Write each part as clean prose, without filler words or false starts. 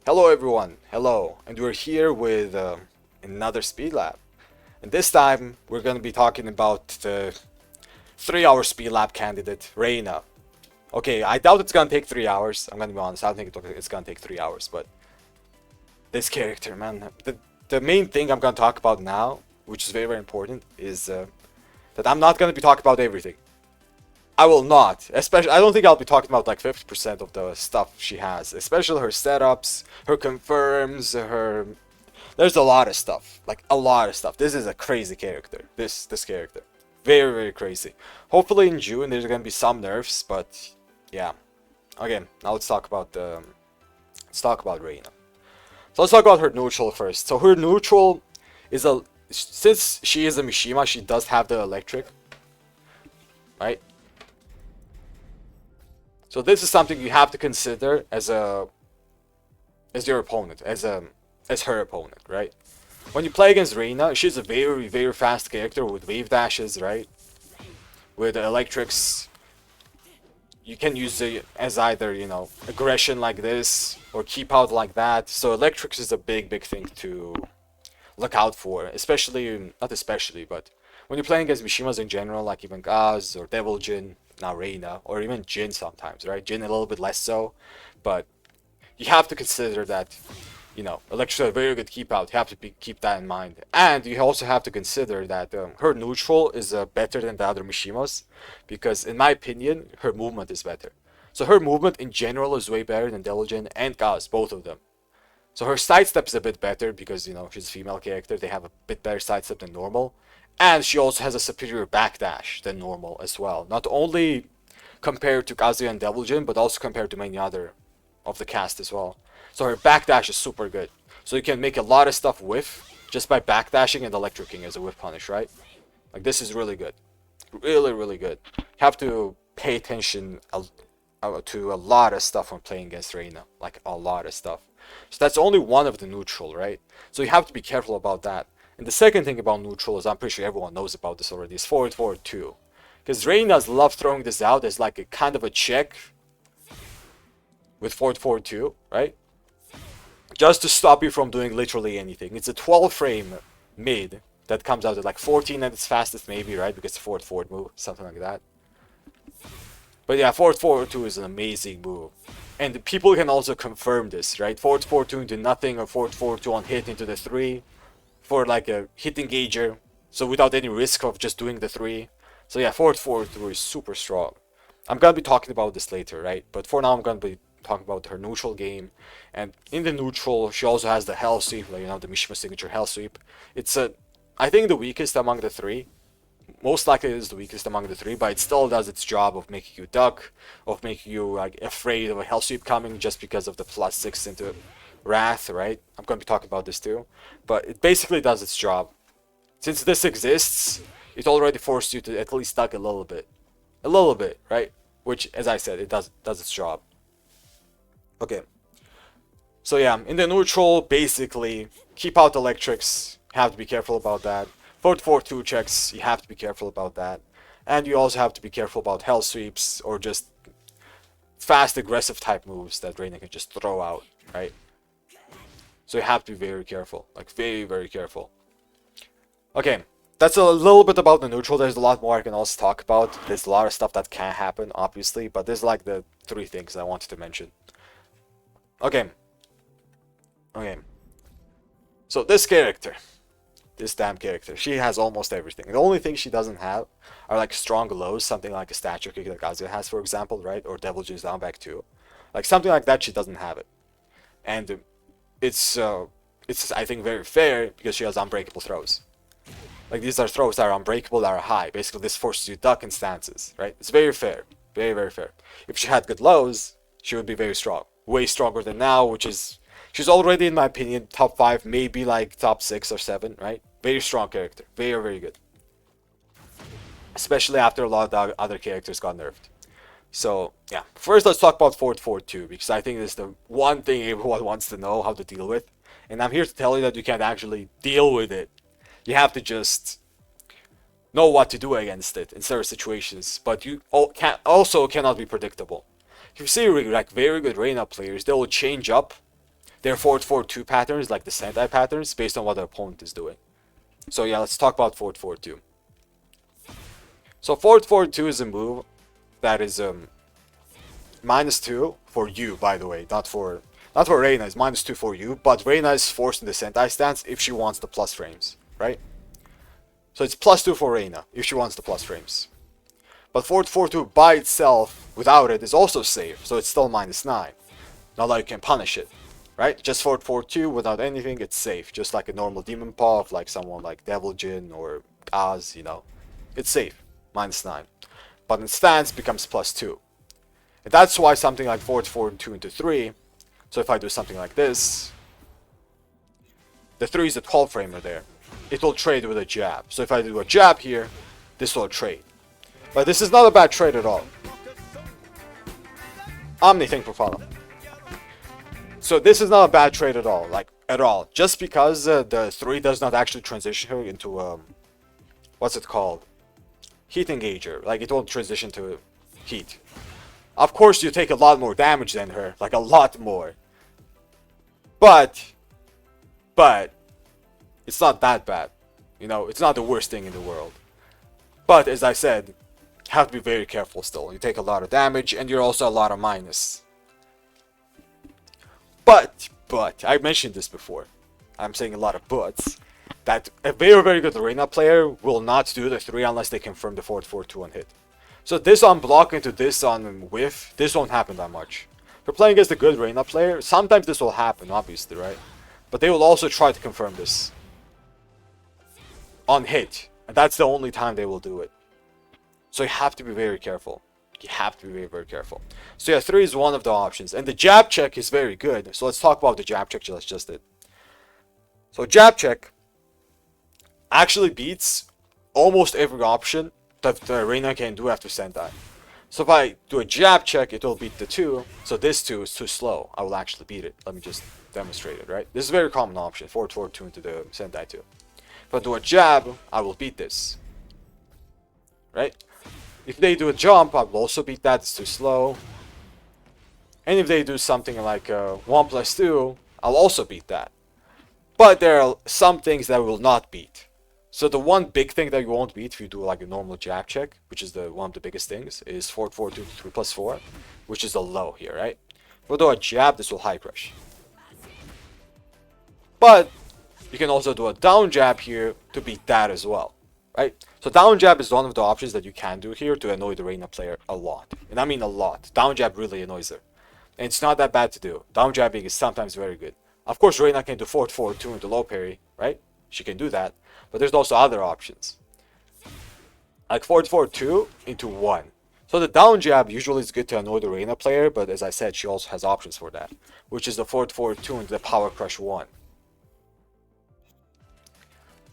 Hello everyone, hello, and we're here with another speed lab. And this time we're going to be talking about the 3-hour speed lab candidate, Reina. Okay, I doubt it's going to take 3 hours, I'm going to be honest, I don't think it's going to take 3 hours, but this character, man, the main thing I'm going to talk about now, which is very, very important, is that I'm not going to be talking about everything. I will not. Especially, I don't think I'll be talking about like 50% of the stuff she has. Especially her setups, her confirms, her... There's a lot of stuff. Like, a lot of stuff. This is a crazy character. This character. Very, very crazy. Hopefully in June there's gonna be some nerfs, but... Yeah. Okay, now let's talk about the... Let's talk about Reina. So let's talk about her neutral first. So her neutral is a... Since she is a Mishima, she does have the electric. Right? So this is something you have to consider as your opponent, as her opponent, right? When you play against Reina, she's a very, very fast character with wave dashes, right? With electrics, you can use it as either, you know, aggression like this or keep out like that. So electrics is a big, big thing to look out for, especially, not especially, but when you're playing against Mishimas in general, like even Gaz or Devil Jin, now Reina, or even Jin sometimes, right? Jin a little bit less so, but you have to consider that, you know, Electric is a very good keep out. You have to keep that in mind. And you also have to consider that her neutral is better than the other Mishimas, because in my opinion, her movement is better. So her movement in general is way better than Devil Jin and Gaz, both of them. So her sidestep is a bit better because, you know, she's a female character. They have a bit better sidestep than normal. And she also has a superior backdash than normal as well. Not only compared to Kazuya and Devil Jin, but also compared to many other of the cast as well. So her backdash is super good. So you can make a lot of stuff whiff just by backdashing and electrocuting as a whiff punish, right? Like, this is really good. Really, really good. You have to pay attention to a lot of stuff when playing against Reina. Like, a lot of stuff. So that's only one of the neutral, right? So you have to be careful about that. And the second thing about neutral is, I'm pretty sure everyone knows about this already, is forward forward 2. Because Reina's love throwing this out as like a kind of a check with forward forward 2, right? Just to stop you from doing literally anything. It's a 12 frame mid that comes out at like 14 at its fastest maybe, right? Because it's a forward forward move, something like that. But yeah, forward forward 2 is an amazing move. And people can also confirm this, right? Forward forward 2 into nothing, or forward forward 2 on hit into the 3. For like a hit engager, so without any risk of just doing the 3. So yeah, forward forward 2 is super strong. I'm gonna be talking about this later, right? But for now I'm gonna be talking about her neutral game. And in the neutral, she also has the hell sweep, like, you know, the Mishima signature hell sweep. It's I think the weakest among the 3. Most likely it is the weakest among the 3, but it still does its job of making you duck, of making you like afraid of a hell sweep coming just because of the +6 into Wrath, right? I'm going to be talking about this too. But it basically does its job. Since this exists, it already forced you to at least duck a little bit. A little bit, right? Which, as I said, it does its job. Okay. So yeah, in the neutral, basically, keep out electrics. Have to be careful about that. Forward forward 2 checks, you have to be careful about that. And you also have to be careful about hell sweeps or just fast aggressive type moves that Reina can just throw out, right? So you have to be very careful, like very, very careful. Okay, that's a little bit about the neutral. There's a lot more I can also talk about. There's a lot of stuff that can happen, obviously, but there's like the 3 things I wanted to mention. Okay. Okay. So this character, this damn character, she has almost everything. The only thing she doesn't have are like strong lows, something like a statue kick that Kazuya has, for example, right? Or Devil Jin's down back too. Like something like that, she doesn't have it. And it's I think very fair because she has unbreakable throws. Like these are throws that are unbreakable, that are high. Basically this forces you to duck in stances, right? It's very fair. Very, very fair. If she had good lows, she would be very strong. Way stronger than now, which is... She's already, in my opinion, top 5, maybe like top 6 or 7, right? Very strong character. Very, very good. Especially after a lot of the other characters got nerfed. So, yeah. First, let's talk about forward forward 2, because I think this is the one thing everyone wants to know how to deal with. And I'm here to tell you that you can't actually deal with it. You have to just know what to do against it in certain situations. But you also cannot be predictable. If you see like very good Reina players, they will change up their 4-4-2 patterns, like the Sentai patterns, based on what the opponent is doing. So yeah, let's talk about 4-4-2. So 4-4-2 is a move that is -2 for you, by the way, not for Reina. It's -2 for you, but Reina is forced in the Sentai stance if she wants the plus frames, right? So it's +2 for Reina if she wants the plus frames. But 4-4-2 by itself, without it, is also safe, so it's still -9. Not like you can punish it, right? Just 4-4-2 without anything, it's safe. Just like a normal Demon Paw of like someone like Devil Jin or Az, you know. It's safe, -9. But in stance becomes +2. And that's why something like 4-4-2 into 3, so if I do something like this, the 3 is a 12 framer there. It will trade with a jab. So if I do a jab here, this will trade. But this is not a bad trade at all. Omni, thank you for follow. So this is not a bad trade at all, like at all. Just because the 3 does not actually transition her into what's it called? Heat engager. Like it won't transition to heat. Of course you take a lot more damage than her, like a lot more. But it's not that bad. You know, it's not the worst thing in the world. But as I said, have to be very careful still. You take a lot of damage and you're also a lot of minus. But I mentioned this before. I'm saying a lot of buts. That a very, very good Reina player will not do the 3 unless they confirm the 4-4-2 on hit. So this on block into this on whiff, this won't happen that much. If you're playing against a good Reina player, sometimes this will happen, obviously, right? But they will also try to confirm this on hit. And that's the only time they will do it. So you have to be very careful. You have to be very, very careful. So yeah, 3 is one of the options. And the jab check is very good. So let's talk about the jab check just did. So jab check actually beats almost every option that the Reina can do after Sentai. So if I do a jab check, it will beat the 2. So this 2 is too slow. I will actually beat it. Let me just demonstrate it, right? This is a very common option. 4-4-2 into the Sentai 2. If I do a jab, I will beat this. Right? If they do a jump, I will also beat that. It's too slow. And if they do something like 1+2, I'll also beat that. But there are some things that I will not beat. So the one big thing that you won't beat if you do like a normal jab check, which is the one of the biggest things, is 4-4-2 3+4, which is the low here, right? If I do a jab, this will high crush. But you can also do a down jab here to beat that as well, right? So down jab is one of the options that you can do here to annoy the Reina player a lot. And I mean a lot. Down jab really annoys her. And it's not that bad to do. Down jabbing is sometimes very good. Of course, Reina can do 4-4-2 into low parry, right? She can do that. But there's also other options. Like 4-4-2 into 1. So the down jab usually is good to annoy the Reina player, but as I said, she also has options for that. Which is the 4-4-2 into the power crush 1.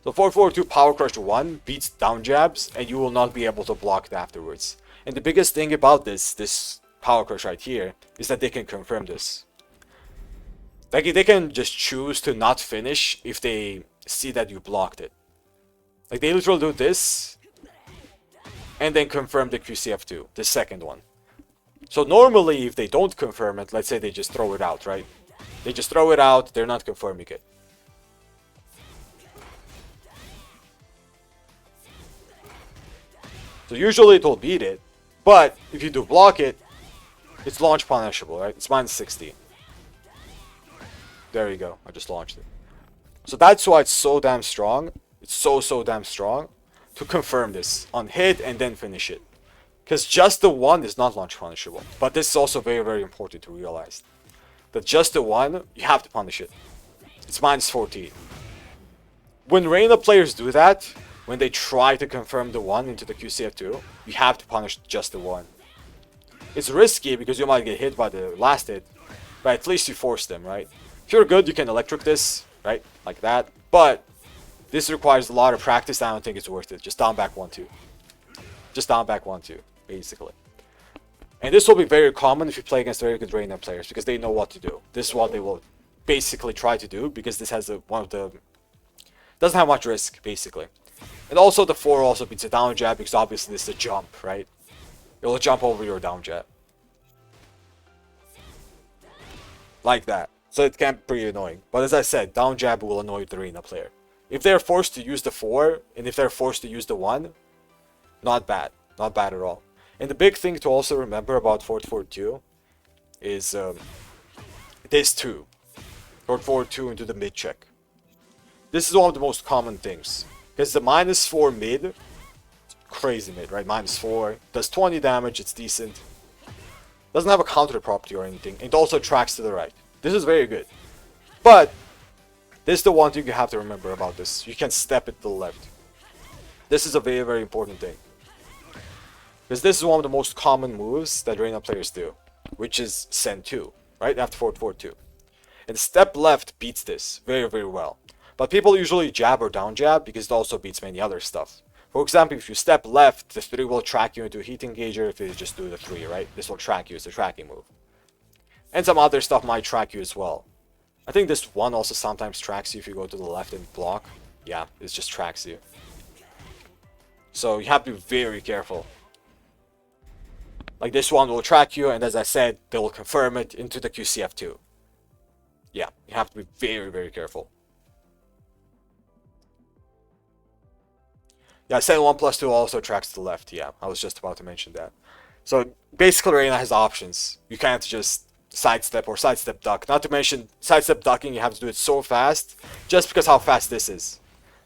So 4-4-2 power crush 1 beats down jabs, and you will not be able to block it afterwards. And the biggest thing about this power crush right here is that they can confirm this. Like they can just choose to not finish if they see that you blocked it. Like they literally do this and then confirm the QCF2, the second one. So normally if they don't confirm it, let's say they just throw it out, right? They just throw it out, they're not confirming it. So usually it will beat it, but if you do block it, it's launch punishable, right? It's -60. There you go, I just launched it. So that's why it's so damn strong. It's so damn strong to confirm this on hit and then finish it. Because just the 1 is not launch punishable. But this is also very, very important to realize. That just the 1, you have to punish it. It's -14. When Reina players do that, when they try to confirm the 1 into the QCF2, you have to punish just the 1. It's risky because you might get hit by the last hit, but at least you force them, right? If you're good, you can electric this, right? Like that. But this requires a lot of practice. I don't think it's worth it. Just down back 1-2. Just down back 1-2, basically. And this will be very common if you play against very good Reina players because they know what to do. This is what they will basically try to do because this has doesn't have much risk, basically. And also the 4 also beats a down jab because obviously this is a jump, right? It will jump over your down jab. Like that. So it can be pretty annoying. But as I said, down jab will annoy the Reina player. If they're forced to use the 4, and if they're forced to use the 1, not bad. Not bad at all. And the big thing to also remember about forward forward 2 is this 2. Forward forward 2 into the mid check. This is one of the most common things. Because the -4 mid, crazy mid, right? -4, does 20 damage, it's decent. Doesn't have a counter property or anything. It also tracks to the right. This is very good. But, this is the one thing you have to remember about this. You can step it to the left. This is a very, very important thing. Because this is one of the most common moves that Reina players do. Which is send 2, right? After forward forward 2. And step left beats this very, very well. But people usually jab or down jab because it also beats many other stuff. For example, if you step left, the 3 will track you into a heat engager if you just do the 3, right? This will track you, it's a tracking move. And some other stuff might track you as well. I think this 1 also sometimes tracks you if you go to the left and block. Yeah, it just tracks you. So you have to be very careful. Like this 1 will track you, and as I said, they will confirm it into the QCF2. Yeah, you have to be very, very careful. Yeah, send 1+2 also tracks to the left. Yeah, I was just about to mention that. So basically, Reina has options. You can't just sidestep or sidestep duck. Not to mention, sidestep ducking, you have to do it so fast, just because how fast this is.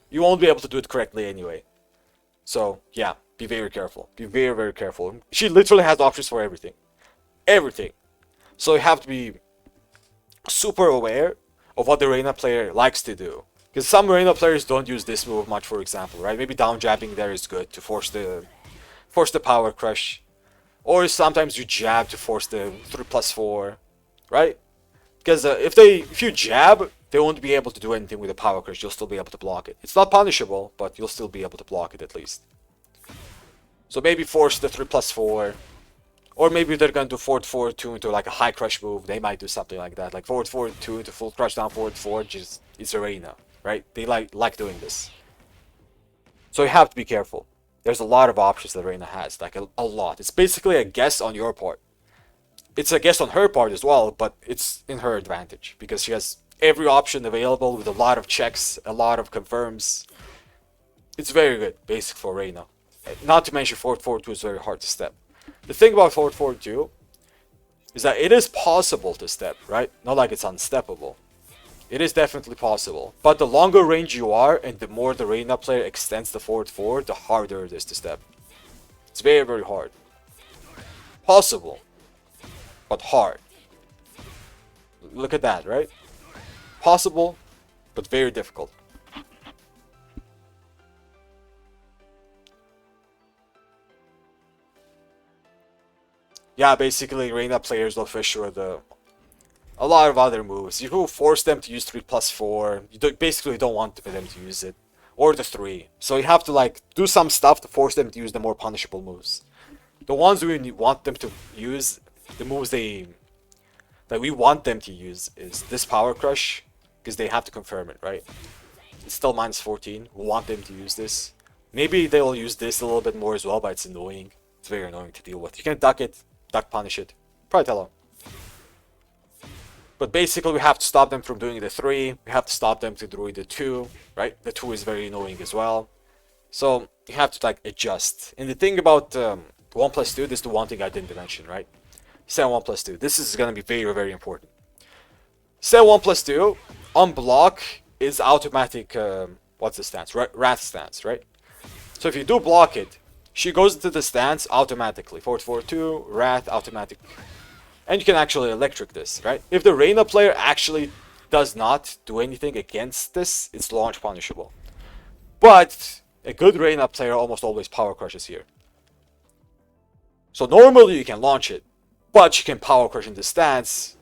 You won't be able to do it correctly anyway. So, yeah, be very careful. Be very, very careful. She literally has options for everything. Everything. So you have to be super aware of what the Reina player likes to do. Because some Reina players don't use this move much, for example, right? Maybe down jabbing there is good to force the power crush. Or sometimes you jab to force the 3+4, right? Because if you jab, they won't be able to do anything with the power crush. You'll still be able to block it. It's not punishable, but you'll still be able to block it at least. So maybe force the 3+4. Or maybe they're going to do forward forward 2 into like a high crush move. They might do something like that. Like forward forward 2 into full crush down forward forward. Just, it's a Reina, right? They like doing this. So you have to be careful. There's a lot of options that Reina has. Like a lot. It's basically a guess on your part. It's a guess on her part as well, but it's in her advantage. Because she has every option available with a lot of checks, a lot of confirms. It's very good, basic for Reina. Not to mention forward forward 2 is very hard to step. The thing about forward forward 2 is that it is possible to step, right? Not like it's unsteppable. It is definitely possible. But the longer range you are and the more the Reina player extends the forward forward, the harder it is to step. It's very, very hard. Possible, but hard. Look at that, right? Possible, but very difficult. Yeah, basically Reina players will fish with a lot of other moves. You will force them to use 3+4. You basically don't want them to use it. Or the 3. So you have to like do some stuff to force them to use the more punishable moves. The ones we want them to use, the moves that we want them to use is this power crush. Because they have to confirm it, right? It's still -14. We want them to use this. Maybe they'll use this a little bit more as well, but it's annoying. It's very annoying to deal with. You can duck it. Duck punish it. Probably tell them. But basically we have to stop them from doing the 3. We have to stop them to doing the 2. Right? The 2 is very annoying as well. So you have to like adjust. And the thing about 1+2, this is the one thing I didn't mention, right? Set 1+2. This is going to be very, very important. Set 1+2 on block is automatic. What's the stance? Wrath stance, right? So if you do block it, she goes into the stance automatically. Forward forward 2, Wrath, automatic. And you can actually electric this, right? If the Reina player actually does not do anything against this, it's launch punishable. But a good Reina player almost always power crushes here. So normally you can launch it, but you can power crush in the stance,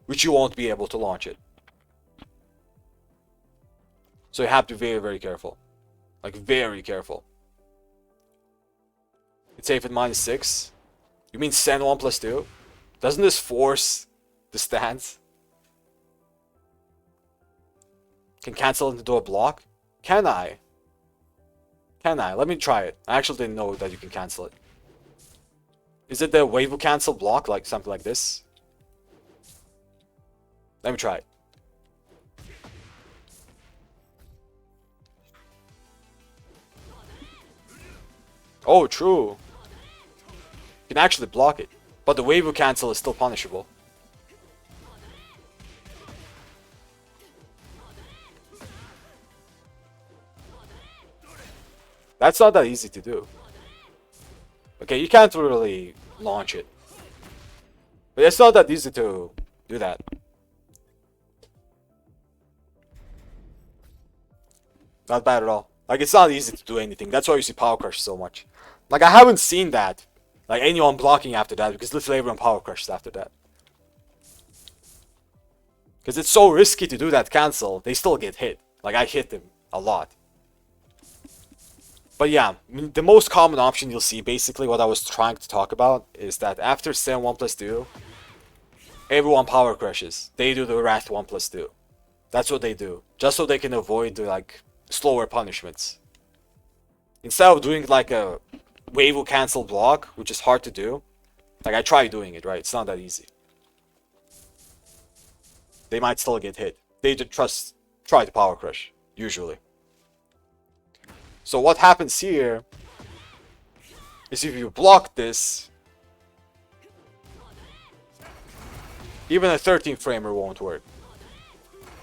which you won't be able to launch it. So you have to be very, very careful. Like, very careful. It's safe at -6. You mean send 1+2? Doesn't this force the stance? Can cancel into a block? Can I? Can I? Let me try it. I actually didn't know that you can cancel it. Is it the wave will cancel block, like something like this? Let me try it. Oh, true. You can actually block it. But the wave will cancel is still punishable. That's not that easy to do. Okay, you can't really launch it. But it's not that easy to do that. Not bad at all. Like, it's not easy to do anything. That's why you see Power Crush so much. Like, I haven't seen that. Like, anyone blocking after that, because literally everyone Power Crushes after that. Because it's so risky to do that cancel, they still get hit. Like, I hit them a lot. But yeah, the most common option you'll see, basically what I was trying to talk about, is that after Sen 1+2, everyone Power Crushes. They do the Wrath 1+2. That's what they do. Just so they can avoid the, like, slower punishments. Instead of doing like a wave will cancel block, which is hard to do. Like, I tried doing it, right? It's not that easy. They might still get hit. They just try to Power Crush, usually. So what happens here is if you block this, even a 13 framer won't work.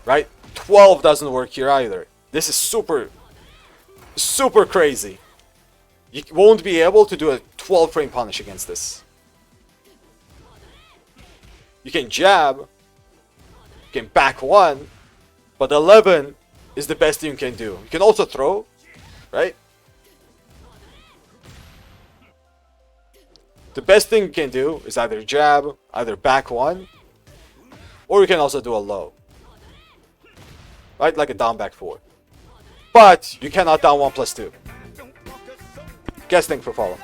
Right? 12 doesn't work here either. This is super crazy. You won't be able to do a 12 frame punish against this. You can jab, you can back one, but 11 is the best thing you can do. You can also throw, right? The best thing you can do is either jab, either back one, or you can also do a low. Right? Like a down back 4. But you cannot down 1+2. Guess thing for follow.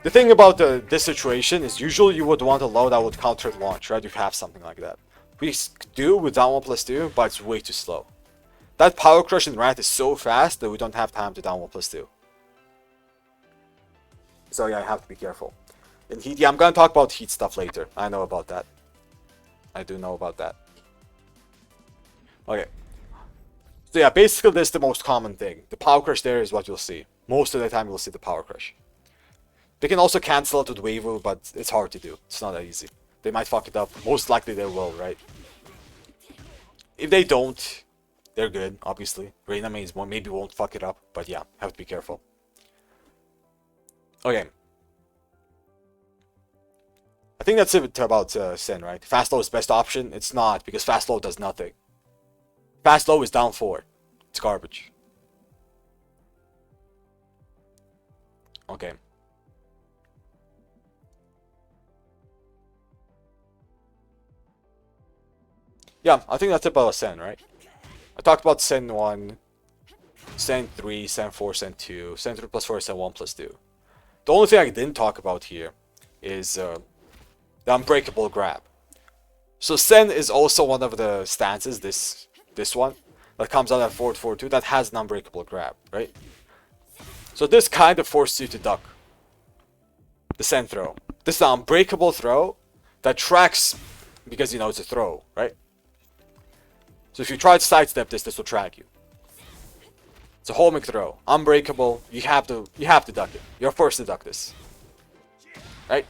The thing about this situation is usually you would want a low that would counter launch, right? You have something like that. We do with down 1+2, but it's way too slow. That Power Crush in Wrath is so fast that we don't have time to down 1+2. So yeah, I have to be careful. In Heat, yeah, I'm gonna talk about Heat stuff later. I know about that. I do know about that. Okay. So yeah, basically this is the most common thing. The Power Crush there is what you'll see. Most of the time you'll see the Power Crush. They can also cancel it with Weiwu, but it's hard to do. It's not that easy. They might fuck it up. Most likely they will, right? If they don't, they're good, obviously. Reina maybe won't fuck it up, but yeah, have to be careful. Okay. I think that's it about Sen, right? Fast low is best option. It's not, because fast low does nothing. Fast low is down 4. It's garbage. Okay. Yeah, I think that's about Sen, right? I talked about Sen 1, Sen 3, Sen 4, Sen 2, Sen 3+4, Sen 1+2. The only thing I didn't talk about here is the Unbreakable Grab. So Sen is also one of the stances, this one, that comes out at 4-4-2, that has an Unbreakable Grab, right? So this kind of forces you to duck the Sen throw. This is an unbreakable throw that tracks because you know it's a throw, right? So if you try to sidestep this will track you. It's a homing throw, unbreakable. You have to duck it. You're forced to duck this, right?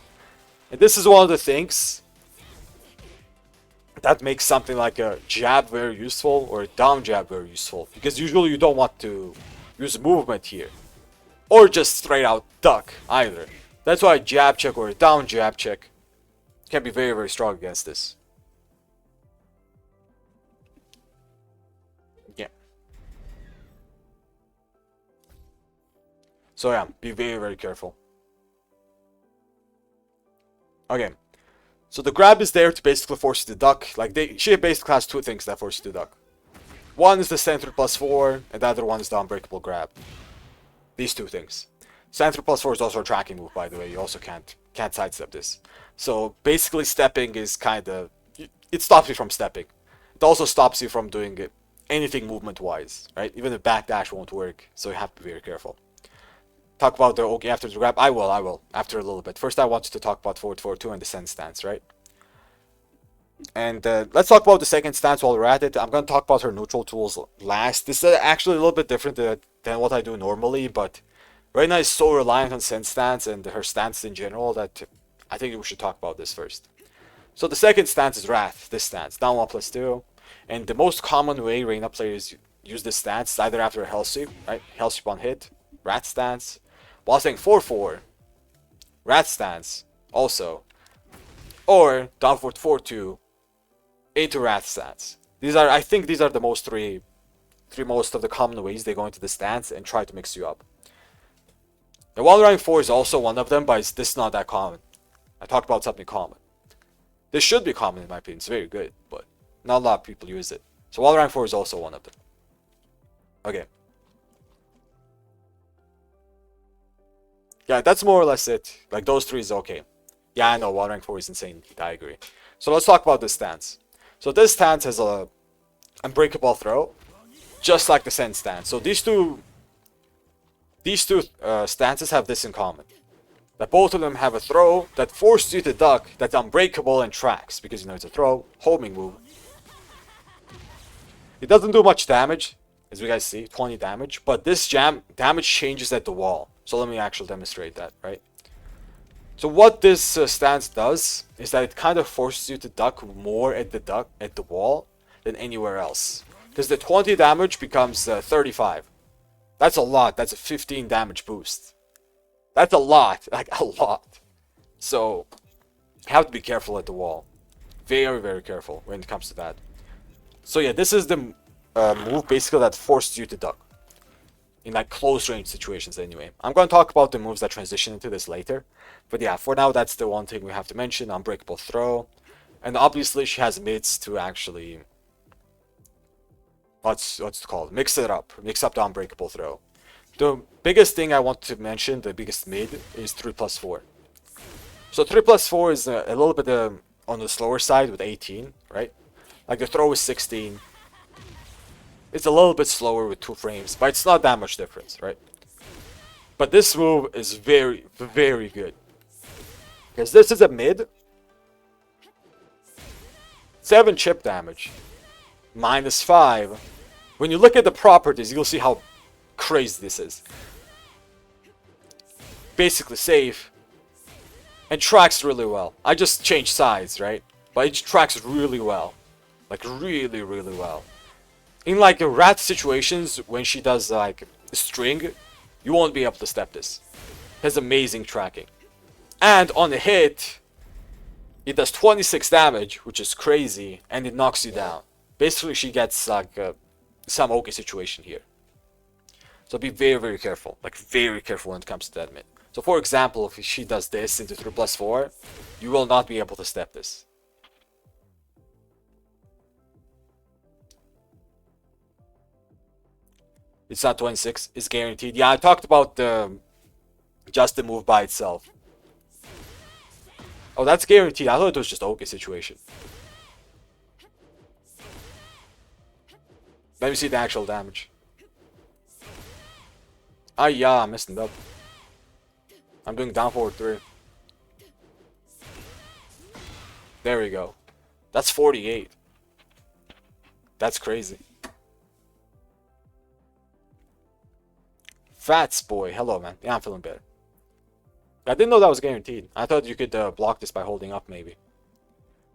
And this is one of the things that makes something like a jab very useful or a down jab very useful, because usually you don't want to use movement here or just straight out duck either. That's why a jab check or a down jab check can be very, very strong against this. Yeah. So yeah, be very, very careful. Okay. So the grab is there to basically force you to duck. Like, she basically has two things that force you to duck. One is the Sentry +4, and the other one is the Unbreakable Grab. These two things. Sentry +4 is also a tracking move, by the way. You also can't sidestep this. So basically stepping is kind of... It stops you from stepping. It also stops you from doing anything movement-wise, right? Even the backdash won't work, so you have to be very careful. talk about the okay after the grab? I will, after a little bit. First, I wanted to talk about forward 4-2 and the send stance, right? And let's talk about the second stance while we're at it. I'm going to talk about her neutral tools last. This is actually a little bit different than what I do normally, but Reina is so reliant on send stance and her stance in general that I think we should talk about this first. So the second stance is Wrath, this stance, down 1+2. And the most common way Reina players use this stance is either after a Hell Sweep, right? Hell Sweep on hit, Wrath stance. While saying 4-4, Wrath stance also. Or down forward 4-2 into Wrath stance. I think these are the most three most of the common ways they go into the stance and try to mix you up. The wall running 4 is also one of them, but this is not that common. I talked about something common. This should be common in my opinion. It's very good, but not a lot of people use it. So wall running 4 is also one of them. Okay. Yeah, that's more or less it. Like those three is okay. Yeah, I know wall rank 4 is insane. I agree. So let's talk about this stance. So this stance has a unbreakable throw, just like the send stance. So these two stances have this in common. That both of them have a throw that forces you to duck, that's unbreakable and tracks. Because, you know, it's a throw, homing move. It doesn't do much damage, as you guys see, 20 damage. But this damage changes at the wall. So let me actually demonstrate that, right? So what this stance does is that it kind of forces you to duck more at the wall than anywhere else. Because the 20 damage becomes 35. That's a lot. That's a 15 damage boost. That's a lot. Like, a lot. So, you have to be careful at the wall. Very, very careful when it comes to that. So yeah, this is the move basically that forces you to duck. In like close range situations anyway. I'm going to talk about the moves that transition into this later. But yeah, for now that's the one thing we have to mention. Unbreakable throw. And obviously she has mids to actually... What's it called? Mix it up. Mix up the unbreakable throw. The biggest thing I want to mention, the biggest mid, is 3+4. So 3+4 is a little bit on the slower side with 18, right? Like the throw is 16. It's a little bit slower with 2 frames, but it's not that much difference, right? But this move is very, very good. Because this is a mid. 7 chip damage. -5. When you look at the properties, you'll see how crazy this is. Basically safe. And tracks really well. I just changed sides, right? But it tracks really well. Like really, really well. In like rat situations, when she does like string, you won't be able to step this. It has amazing tracking. And on a hit, it does 26 damage, which is crazy, and it knocks you down. Basically, she gets like some okay situation here. So be very, very careful. Like very careful when it comes to that mid. So for example, if she does this into 3+4, you will not be able to step this. It's not 26, it's guaranteed. Yeah, I talked about just the move by itself. Oh, that's guaranteed. I thought it was just okay situation. Let me see the actual damage. Ah, yeah, I messed it up. I'm doing down forward 3. There we go. That's 48. That's crazy. Fats boy, hello man. Yeah, I'm feeling better. I didn't know that was guaranteed. I thought you could block this by holding up maybe.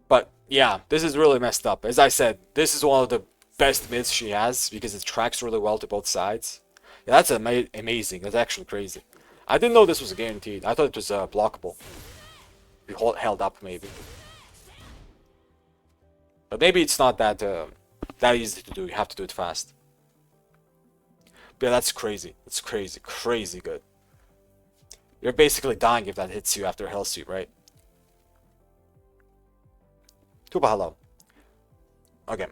But yeah, this is really messed up. As I said, this is one of the best mids she has because it tracks really well to both sides. Yeah, that's amazing. That's actually crazy. I didn't know this was guaranteed. I thought it was blockable. You held up maybe. But maybe it's not that that easy to do. You have to do it fast. But yeah, that's crazy. That's crazy. Crazy good. You're basically dying if that hits you after a Hell Sweep, right? Tuba, hello. Okay.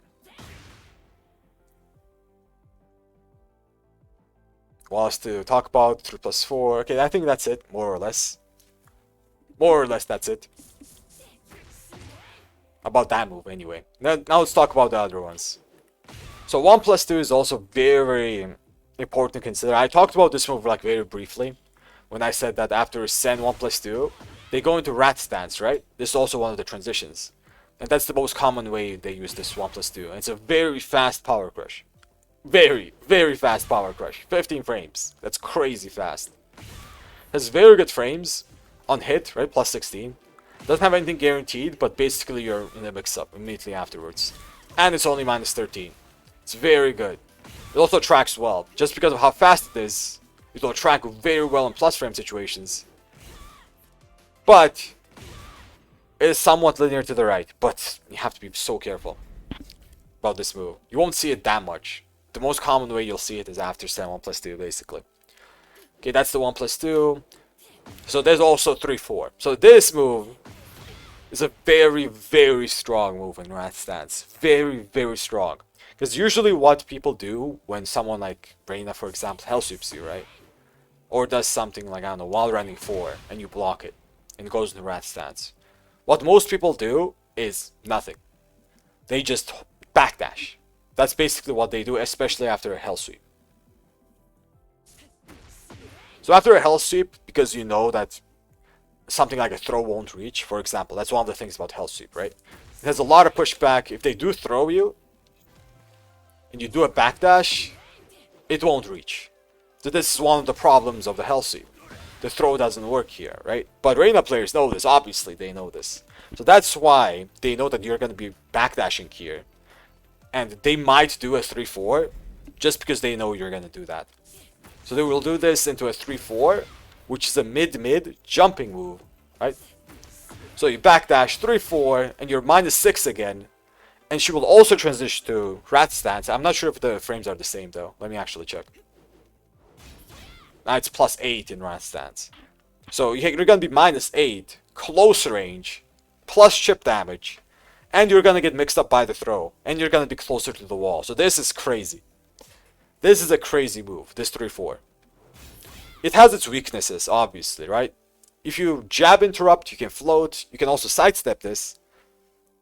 What else to talk about? 3+4. Okay, I think that's it, more or less. More or less, that's it. About that move, anyway. Now let's talk about the other ones. So 1+2 is also very important to consider. I talked about this move like very briefly. when I said that after Sen 1+2, they go into Rat stance, right? This is also one of the transitions. And that's the most common way they use this 1+2. And it's a very fast power crush. Very, very fast power crush. 15 frames. That's crazy fast. Has very good frames on hit, right? Plus 16. Doesn't have anything guaranteed, but basically you're in a mix-up immediately afterwards. And it's only minus 13. It's very good. It also tracks well. Just because of how fast it is, it will track very well in plus frame situations. But it is somewhat linear to the right, but you have to be so careful about this move. You won't see it that much. The most common way you'll see it is after Sen 1+2, basically. Okay, that's the 1+2. So there's also 3-4. So this move is a very, very strong move in Rat stance. Very, very strong. Because usually what people do when someone like Reina, for example, hell sweeps you, right? Or does something like, I don't know, while running 4, and you block it, and it goes into Rat stance. What most people do is nothing. They just backdash. That's basically what they do, especially after a hell sweep. So after a hell sweep, because you know that something like a throw won't reach, for example, that's one of the things about hell sweep, right? It has a lot of pushback. If they do throw you, and you do a backdash, it won't reach. So this is one of the problems of the hell sweep. The throw doesn't work here, right? But Reina players know this, obviously they know this. So that's why they know that you're going to be backdashing here. And they might do a 3-4, just because they know you're going to do that. So they will do this into a 3-4, which is a mid-mid jumping move, right? So you backdash 3-4, and you're -6 again. And she will also transition to Rat stance. I'm not sure if the frames are the same, though. Let me actually check. Now it's +8 in Rat stance. So you're going to be -8, close range, plus chip damage. And you're going to get mixed up by the throw. And you're going to be closer to the wall. So this is crazy. This is a crazy move, this 3-4. It has its weaknesses, obviously, right? If you jab interrupt, you can float. You can also sidestep this.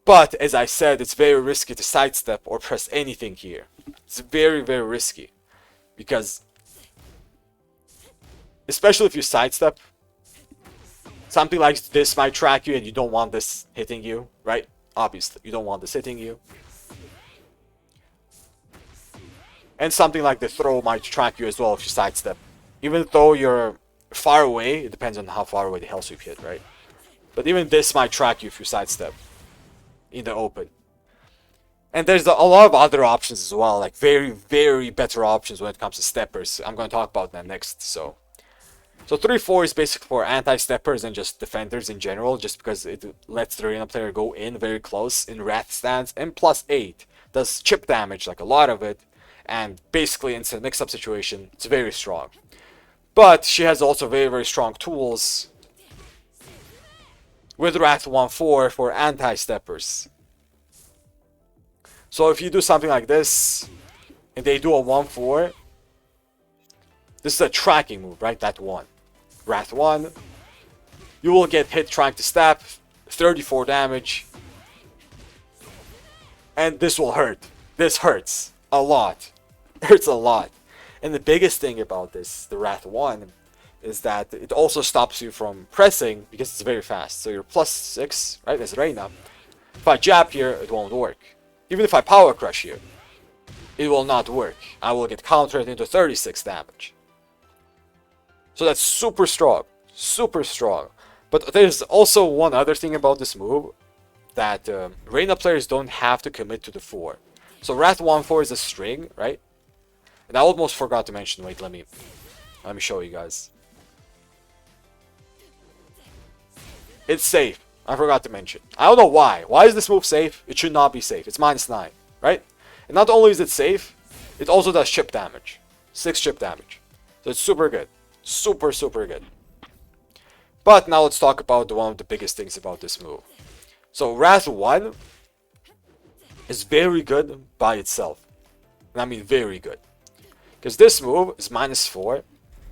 But, as I said, it's very risky to sidestep or press anything here. It's very, very risky. Because, especially if you sidestep, something like this might track you and you don't want this hitting you, right? Obviously, you don't want this hitting you. And something like the throw might track you as well if you sidestep. Even though you're far away, it depends on how far away the hell sweep hit, right? But even this might track you if you sidestep in the open. And there's a lot of other options as well, like very, very better options when it comes to steppers. I'm going to talk about that next. So 3-4 is basically for anti-steppers and just defenders in general, just because it lets the Reina player go in very close in Rat stance, and +8 does chip damage, like a lot of it. And basically, in a mix-up situation, it's very strong. But she has also very, very strong tools with Rat 1-4 for anti-steppers. So if you do something like this, and they do a 1-4, this is a tracking move, right? That one. Rat 1. You will get hit trying to step, 34 damage. And this will hurt. This hurts a lot. Hurts a lot. And the biggest thing about this, the Rat 1, is that it also stops you from pressing because it's very fast. So you're +6, right, as Reina. If I jab here, it won't work. Even if I power crush here, it will not work. I will get countered into 36 damage. So that's super strong. Super strong. But there's also one other thing about this move, that Reina players don't have to commit to the 4. So Rat 1-4 is a string, right? And I almost forgot to mention, wait, let me show you guys. It's safe. I forgot to mention. I don't know why. Why is this move safe? It should not be safe. It's -9, right? And not only is it safe, it also does chip damage. 6 chip damage. So it's super good. Super, super good. But now let's talk about one of the biggest things about this move. So Rat 1 is very good by itself. And I mean very good. Because this move is -4,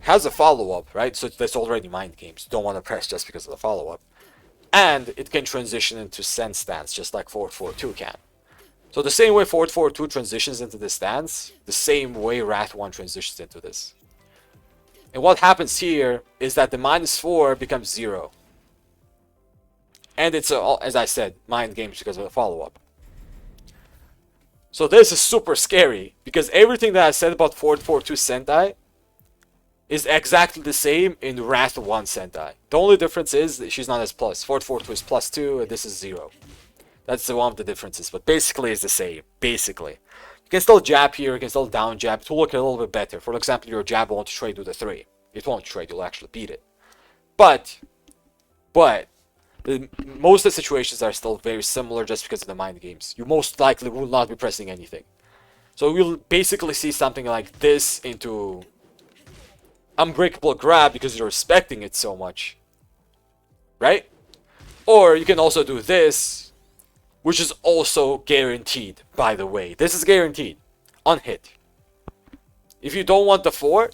has a follow-up, right? So that's already mind games. You don't want to press just because of the follow-up. And it can transition into Sen stance, just like 4-4-2 can. So the same way 4-4-2 transitions into this stance, the same way Rat 1 transitions into this. And what happens here is that the -4 becomes 0. And it's, as I said, mind games because of the follow-up. So this is super scary, because everything that I said about 442 Sentai is exactly the same in Wrath 1 Sentai. The only difference is that she's not as plus. 442 is +2 and this is 0. That's one of the differences, but basically it's the same. Basically. You can still jab here, you can still down jab. It will look a little bit better. For example, your jab won't trade with a 3. It won't trade, you'll actually beat it. But most of the situations are still very similar just because of the mind games. You most likely will not be pressing anything. So we'll basically see something like this into Unbreakable Grab because you're respecting it so much. Right? Or you can also do this, which is also guaranteed, by the way. This is guaranteed. On hit. If you don't want the 4,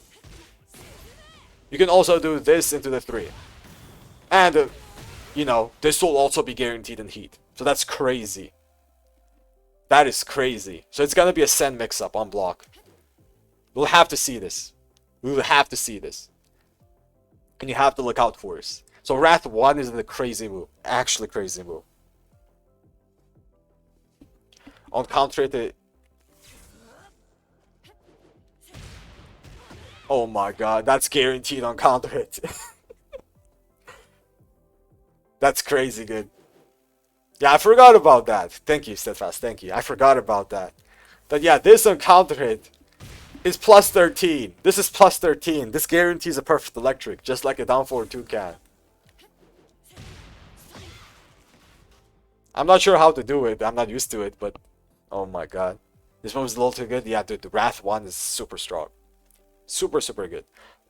you can also do this into the 3. And, you know, this will also be guaranteed in heat. So that's crazy. That is crazy. So it's gonna be a Sen mix-up on block. We'll have to see this. We will have to see this. And you have to look out for this. So Wrath 1 is the crazy move. Actually crazy move. On counter it... Oh my god, that's guaranteed on counter hit. That's crazy good. Yeah, I forgot about that. Thank you, Steadfast. Thank you. I forgot about that. But yeah, this on counter hit is +13. This is +13. This guarantees a perfect electric, just like a down 4-2 can. I'm not sure how to do it. I'm not used to it, but oh my god. This move is a little too good. Yeah, dude, the Wrath 1 is super strong. Super, super good.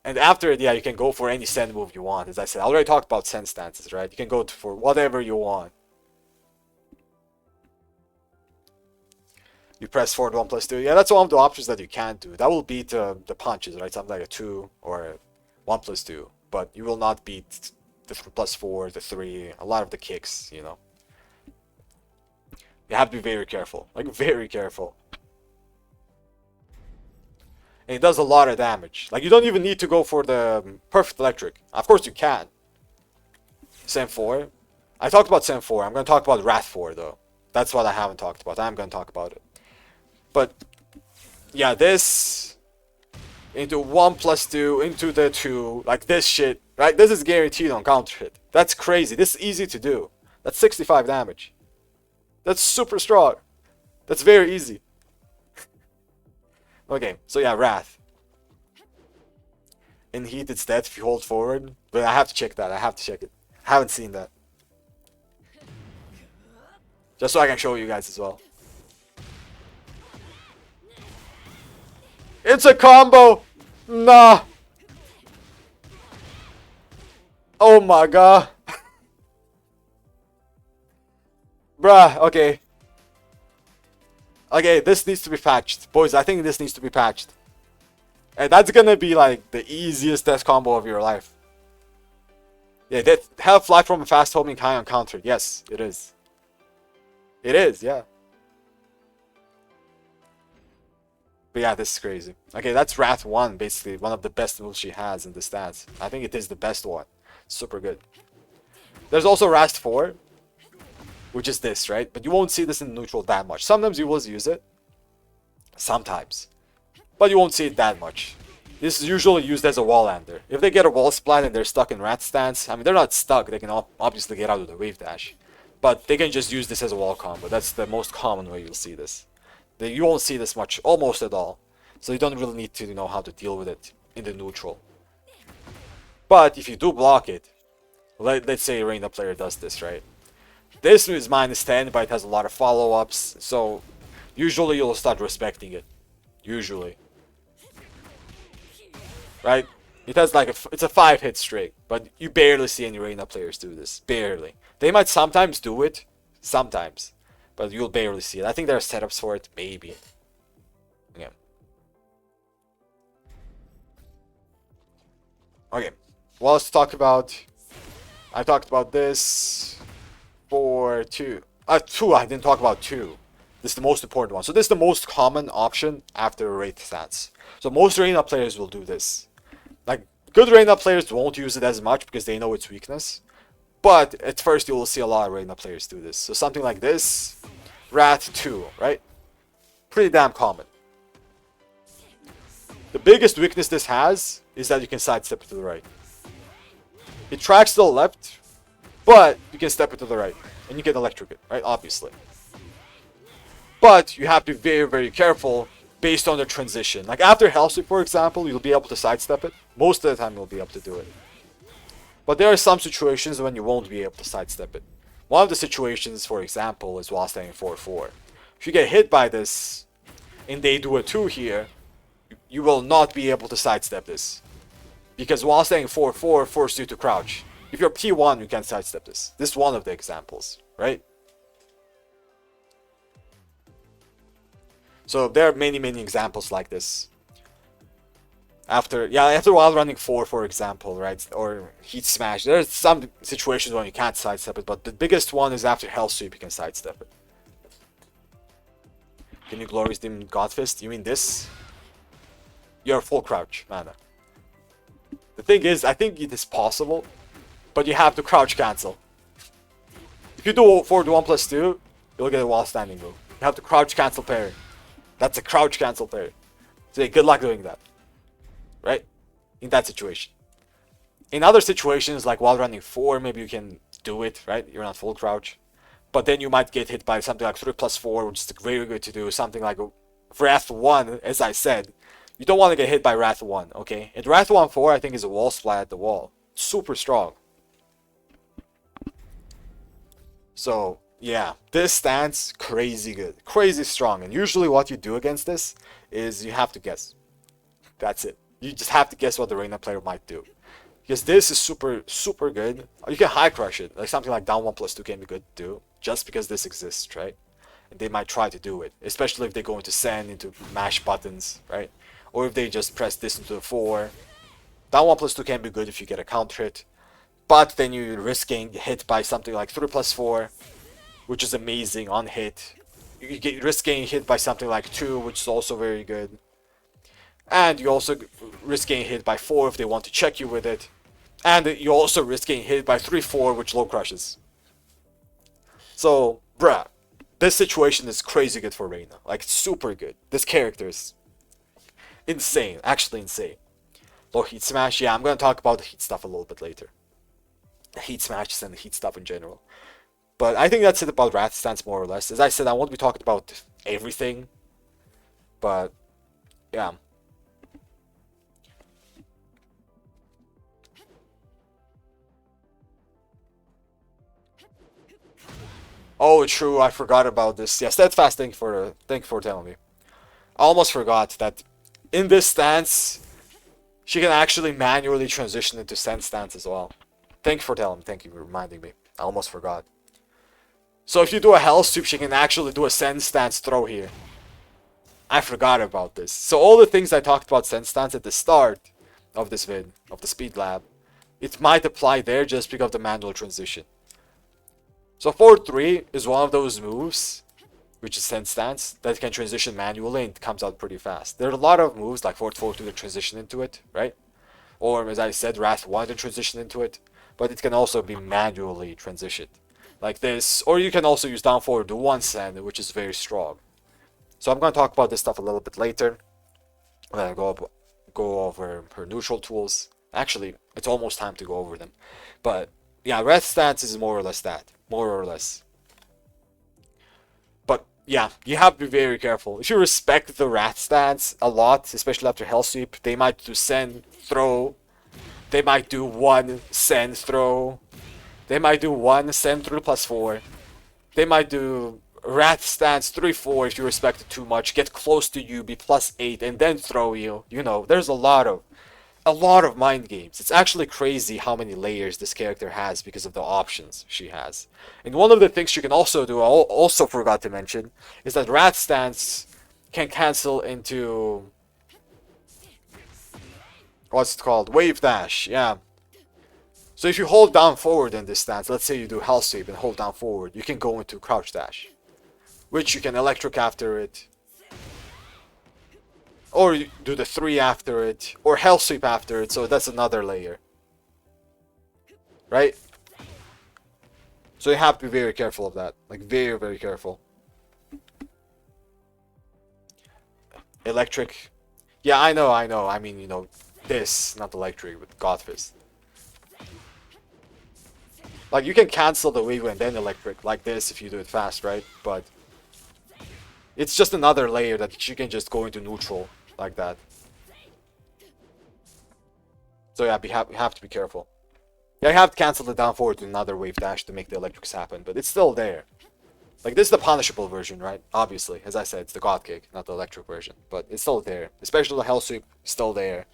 And after it, yeah, you can go for any Sen move you want. As I said, I already talked about Sen stances, right? You can go for whatever you want. You press forward 1+2. Yeah, that's one of the options that you can't do. That will beat the punches, right? Something like a 2 or a 1+2. But you will not beat the +4, the 3, a lot of the kicks, you know. You have to be very careful. Like, very careful. And it does a lot of damage. Like, you don't even need to go for the perfect electric. Of course you can. Sen 4. I talked about Sen 4. I'm going to talk about Wrath 4, though. That's what I haven't talked about. I'm going to talk about it. But, yeah, this into 1+2, into the 2, like this shit, right? This is guaranteed on counter hit. That's crazy. This is easy to do. That's 65 damage. That's super strong. That's very easy. Okay, so yeah, Wrath. In heat, it's dead if you hold forward. But I have to check that. I have to check it. I haven't seen that. Just so I can show you guys as well. It's a combo! Nah! Oh my god. Bruh, okay. Okay, this needs to be patched. Boys, I think this needs to be patched. And that's gonna be like the easiest death combo of your life. Yeah, that have fly from a fast homing high on counter. Yes, it is. It is, yeah. But yeah, this is crazy. Okay, that's Wrath 1, basically. One of the best moves she has in the stats. I think it is the best one. Super good. There's also Wrath 4. Which is this, right? But you won't see this in neutral that much. Sometimes you will use it. Sometimes. But you won't see it that much. This is usually used as a wall ender. If they get a wall splat and they're stuck in rat stance, I mean, they're not stuck. They can obviously get out of the wave dash. But they can just use this as a wall combo. That's the most common way you'll see this. You won't see this much, almost at all. So you don't really need to know how to deal with it in the neutral. But if you do block it, let's say a Reina player does this, right? This is -10, but it has a lot of follow-ups, so usually you'll start respecting it. Usually. Right? It has like it's a 5-hit streak, but you barely see any Reina players do this. Barely. They might sometimes do it. Sometimes. But you'll barely see it. I think there are setups for it, maybe. Yeah. Okay. What else to talk about? I talked about this. 4, 2. 2, I didn't talk about 2. This is the most important one. So this is the most common option after Wraith stats. So most Reina players will do this. Like, Good Reina players won't use it as much because they know its weakness. But at first you will see a lot of Reina players do this. So something like this, Wrath 2, right? Pretty damn common. The biggest weakness this has is that you can sidestep it to the right. It tracks to the left, but you can step it to the right. And you can electrocute, right? Obviously. But you have to be very, very careful based on the transition. Like after Hell Sweep, for example, you'll be able to sidestep it. Most of the time you'll be able to do it. But there are some situations when you won't be able to sidestep it. One of the situations, for example, is while standing 4-4. If you get hit by this, and they do a 2 here, you will not be able to sidestep this. Because while standing 4-4 forces you to crouch. If you're P1, you can't sidestep this. This is one of the examples, right? So there are many, many examples like this. After while running 4, for example, right? Or Heat Smash. There's some situations when you can't sidestep it, but the biggest one is after Hell Sweep, you can sidestep it. Can you Glorious Demon Godfist? You mean this? You're full crouch, mana. The thing is, I think it is possible, but you have to crouch cancel. If you do forward 1+2, you'll get a while standing move. You have to crouch cancel parry. That's a crouch cancel parry. So yeah, good luck doing that. Right? In that situation. In other situations, like while running 4, maybe you can do it, right? You're not full crouch. But then you might get hit by something like 3+4, which is very good to do. Something like Wrath 1, as I said. You don't want to get hit by Wrath 1, okay? And Wrath 1-4, I think, is a wall splat at the wall. Super strong. So, yeah. This stance, crazy good. Crazy strong. And usually what you do against this is you have to guess. That's it. You just have to guess what the Reina player might do. Because this is super, super good. You can high crush it. Like something like down 1+2 can be good to do. Just because this exists, right? And they might try to do it. Especially if they go into send, into mash buttons, right? Or if they just press this into the 4. Down 1+2 can be good if you get a counter hit. But then you're risking hit by something like 3+4. Which is amazing on hit. You get risk getting hit by something like 2, which is also very good. And you also risk getting hit by 4 if they want to check you with it. And you also risk getting hit by 3-4, which low crushes. So, bruh, this situation is crazy good for Reina. Like, super good. This character is insane. Actually insane. Low Heat Smash, yeah, I'm gonna talk about the Heat stuff a little bit later. The Heat Smashes and the Heat stuff in general. But I think that's it about Wrath stance, more or less. As I said, I won't be talking about everything. But, yeah. Oh, true, I forgot about this. Yeah, Steadfast, thank you for telling me. I almost forgot that in this stance, she can actually manually transition into Send stance as well. Thank you for telling me. Thank you for reminding me. I almost forgot. So if you do a Hell Sweep, she can actually do a Send stance throw here. I forgot about this. So all the things I talked about Send stance at the start of this vid, of the Speed Lab, it might apply there just because of the manual transition. So forward 3 is one of those moves, which is Send stance, that can transition manually and it comes out pretty fast. There are a lot of moves like forward 4-2 that transition into it, right? Or as I said, Wrath 1 to transition into it, but it can also be manually transitioned. Like this, or you can also use down forward to 1 Send, which is very strong. So I'm going to talk about this stuff a little bit later. I'm going to go over her neutral tools. Actually, it's almost time to go over them. But yeah, Wrath stance is more or less that. More or less. But yeah, you have to be very careful. If you respect the Wrath stance a lot, especially after Hell Sweep, they might do Send, throw. They might do 1 Send, throw. They might do 1 Send 3+4. They might do Wrath stance 3-4 if you respect it too much. Get close to you, be +8, and then throw you. You know, there's a lot of mind games. It's actually crazy how many layers this character has because of the options she has. And one of the things she can also do, I also forgot to mention, is that Wrath stance can cancel into... what's it called? Wave dash, yeah. So if you hold down forward in this stance, let's say you do Hell Sweep and hold down forward, you can go into Crouch Dash. Which you can electric after it. Or you do the 3 after it, or Hell Sweep after it, so that's another layer. Right? So you have to be very careful of that. Like, very, very careful. Electric. Yeah, I know. I mean, you know, this, not electric, but Godfist. Like, you can cancel the wave and then electric, like this, if you do it fast, right? But it's just another layer that you can just go into neutral, like that. So yeah, you have to be careful. Yeah, you have to cancel the down forward to another wave dash to make the electrics happen, but it's still there. Like, this is the punishable version, right? Obviously, as I said, it's the God Kick, not the electric version. But it's still there. Especially the Hell Sweep, still there.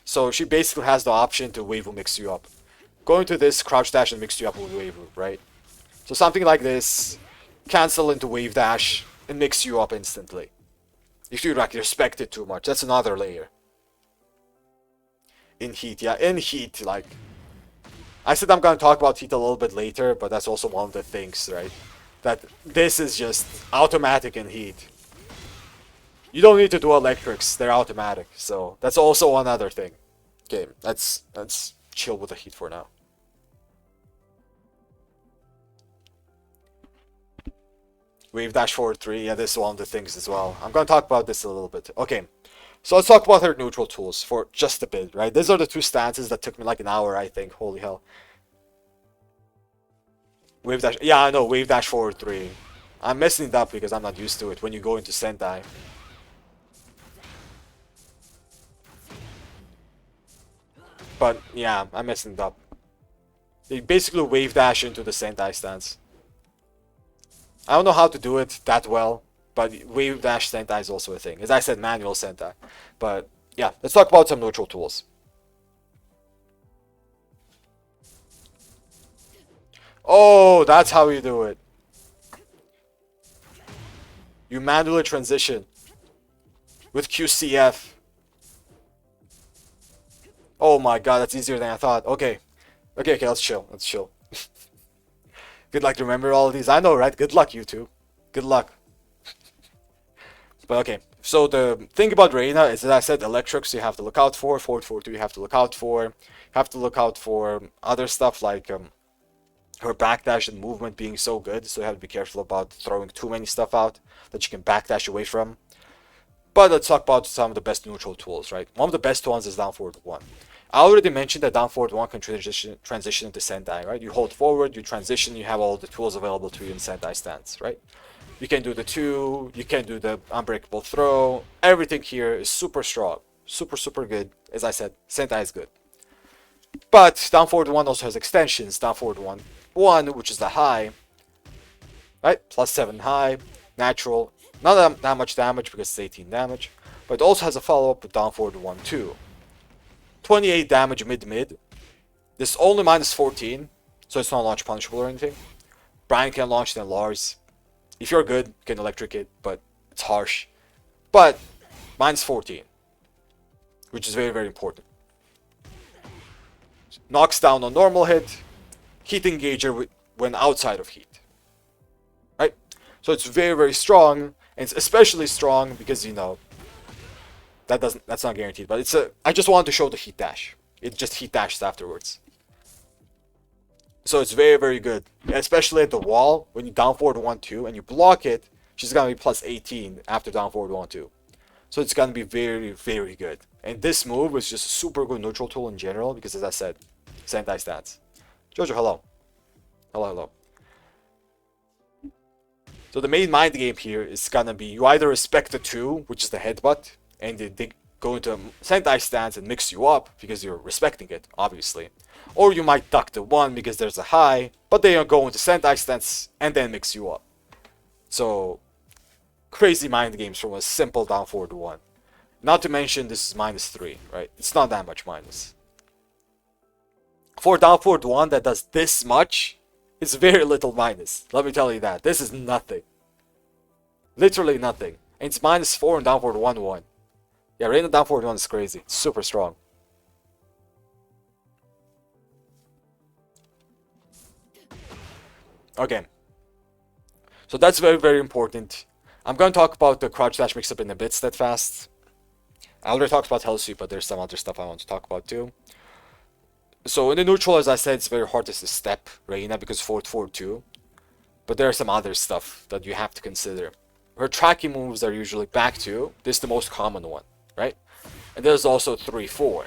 So she basically has the option to wave will mix you up. Going to this, crouch dash and mix you up with wave, right? So something like this, cancel into wave dash, and mix you up instantly. If you like respect it too much, that's another layer. In heat, yeah, in heat, like... I said I'm gonna talk about heat a little bit later, but that's also one of the things, right? That this is just automatic in heat. You don't need to do electrics, they're automatic, so that's also another thing. Okay, let's chill with the heat for now. Wave dash forward 3, yeah, this is one of the things as well. I'm gonna talk about this a little bit. Okay, so let's talk about her neutral tools for just a bit, right? These are the two stances that took me like an hour, I think. Holy hell. Wave dash, yeah, I know, wave dash forward 3. I'm messing it up because I'm not used to it when you go into Sentai. But yeah, I'm messing it up. They basically wave dash into the Sentai stance. I don't know how to do it that well, but wave dash Sentai is also a thing. As I said, manual Sentai. But yeah, let's talk about some neutral tools. Oh, that's how you do it. You manually transition with QCF. Oh my god, that's easier than I thought. Okay. Okay, let's chill. Let's chill. Good luck to remember all of these. I know, right? Good luck, you two. Good luck. But okay. So the thing about Reina is that I said electrics you have to look out for. Forward 4-2 you have to look out for. You have to look out for other stuff like her backdash and movement being so good. So you have to be careful about throwing too many stuff out that you can backdash away from. But let's talk about some of the best neutral tools, right? One of the best ones is down forward 1. I already mentioned that down forward 1 can transition into Sentai, right? You hold forward, you transition, you have all the tools available to you in Sentai stance, right? You can do the 2, you can do the unbreakable throw. Everything here is super strong. Super, super good. As I said, Sentai is good. But down forward 1 also has extensions. Down forward 1, which is the high, right? Plus 7 high, natural. Not that much damage because it's 18 damage. But it also has a follow-up with down forward 1-2. 28 damage mid-mid. This is only minus 14, so it's not launch punishable or anything. Brian can launch then Lars. If you're good, you can electric it, but it's harsh. But minus 14, which is very, very important. Knocks down on normal hit, heat engager when outside of heat. Right? So it's very, very strong, and it's especially strong because, you know, that's not guaranteed, but I just wanted to show the heat dash. It just heat dashes afterwards. So it's very, very good. Especially at the wall, when you down forward 1-2 and you block it, she's gonna be plus 18 after down forward 1-2. So it's gonna be very, very good. And this move is just a super good neutral tool in general because, as I said, Sentai stats. Jojo, hello. Hello, hello. So the main mind game here is gonna be you either respect the 2, which is the headbutt, and they go into a Sentai stance and mix you up because you're respecting it, obviously. Or you might duck the 1 because there's a high, but they go into Sentai stance and then mix you up. So, crazy mind games from a simple down forward 1. Not to mention this is minus 3, right? It's not that much minus. For down forward 1 that does this much, it's very little minus. Let me tell you that. This is nothing. Literally nothing. And it's minus 4 and down forward 1-1. Yeah, Reina down forward 1 is crazy. It's super strong. Okay. So that's very, very important. I'm going to talk about the crouch dash mix-up in a bit, steadfast. I already talked about Hellsweep, but there's some other stuff I want to talk about too. So in the neutral, as I said, it's very hard to step Reina because 4-4-2. But there are some other stuff that you have to consider. Her tracking moves are usually back 2. This is the most common one, right? And there's also 3-4.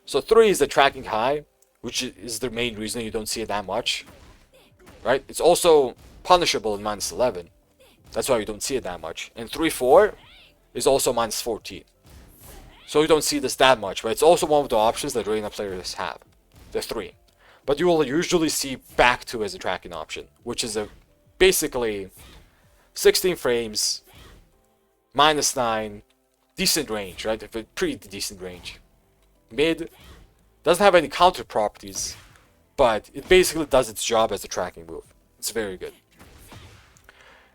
So 3 is the tracking high, which is the main reason you don't see it that much, right? It's also punishable in -11. That's why you don't see it that much. And 3-4 is also -14. So you don't see this that much, but it's also one of the options that Reina players have. The 3. But you will usually see back 2 as a tracking option, which is a basically 16 frames, -9, decent range, right? A pretty decent range. Mid doesn't have any counter properties, but it basically does its job as a tracking move. It's very good.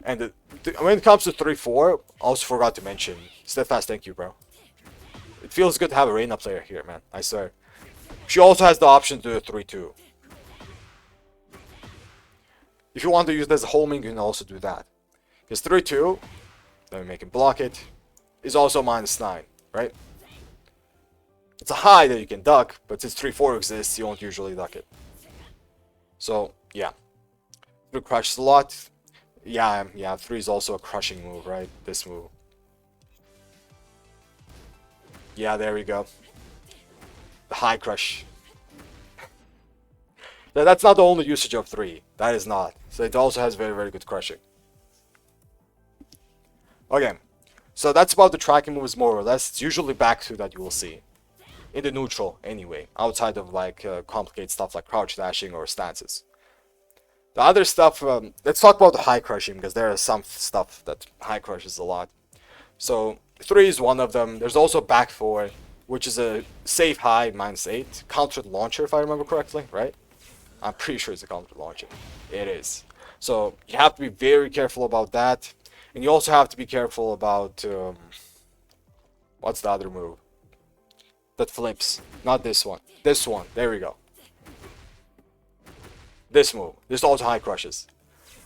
And when it comes to 3-4, I also forgot to mention Steadfast. Thank you, bro. It feels good to have a Reina player here, man. I swear. She also has the option to do a 3-2. If you want to use it as a homing, you can also do that. Because 3-2, then we make him block it, is also -9, right? It's a high that you can duck, but since 3-4 exists, you won't usually duck it. So, yeah. 3 crushes a lot. Yeah, 3 is also a crushing move, right? This move. Yeah, there we go. The high crush. That's not the only usage of 3. That is not. So it also has very, very good crushing. Okay. So that's about the tracking moves more or less. It's usually back 2 that you will see. In the neutral, anyway. Outside of like complicated stuff like crouch dashing or stances. The other stuff, let's talk about the high crushing, because there is some stuff that high crushes a lot. So 3 is one of them. There's also back 4, which is a safe high -8. Countered launcher, if I remember correctly, right? I'm pretty sure it's a countered launcher. It is. So you have to be very careful about that. And you also have to be careful about, what's the other move? That flips. Not this one. This one. There we go. This move. This also high crushes.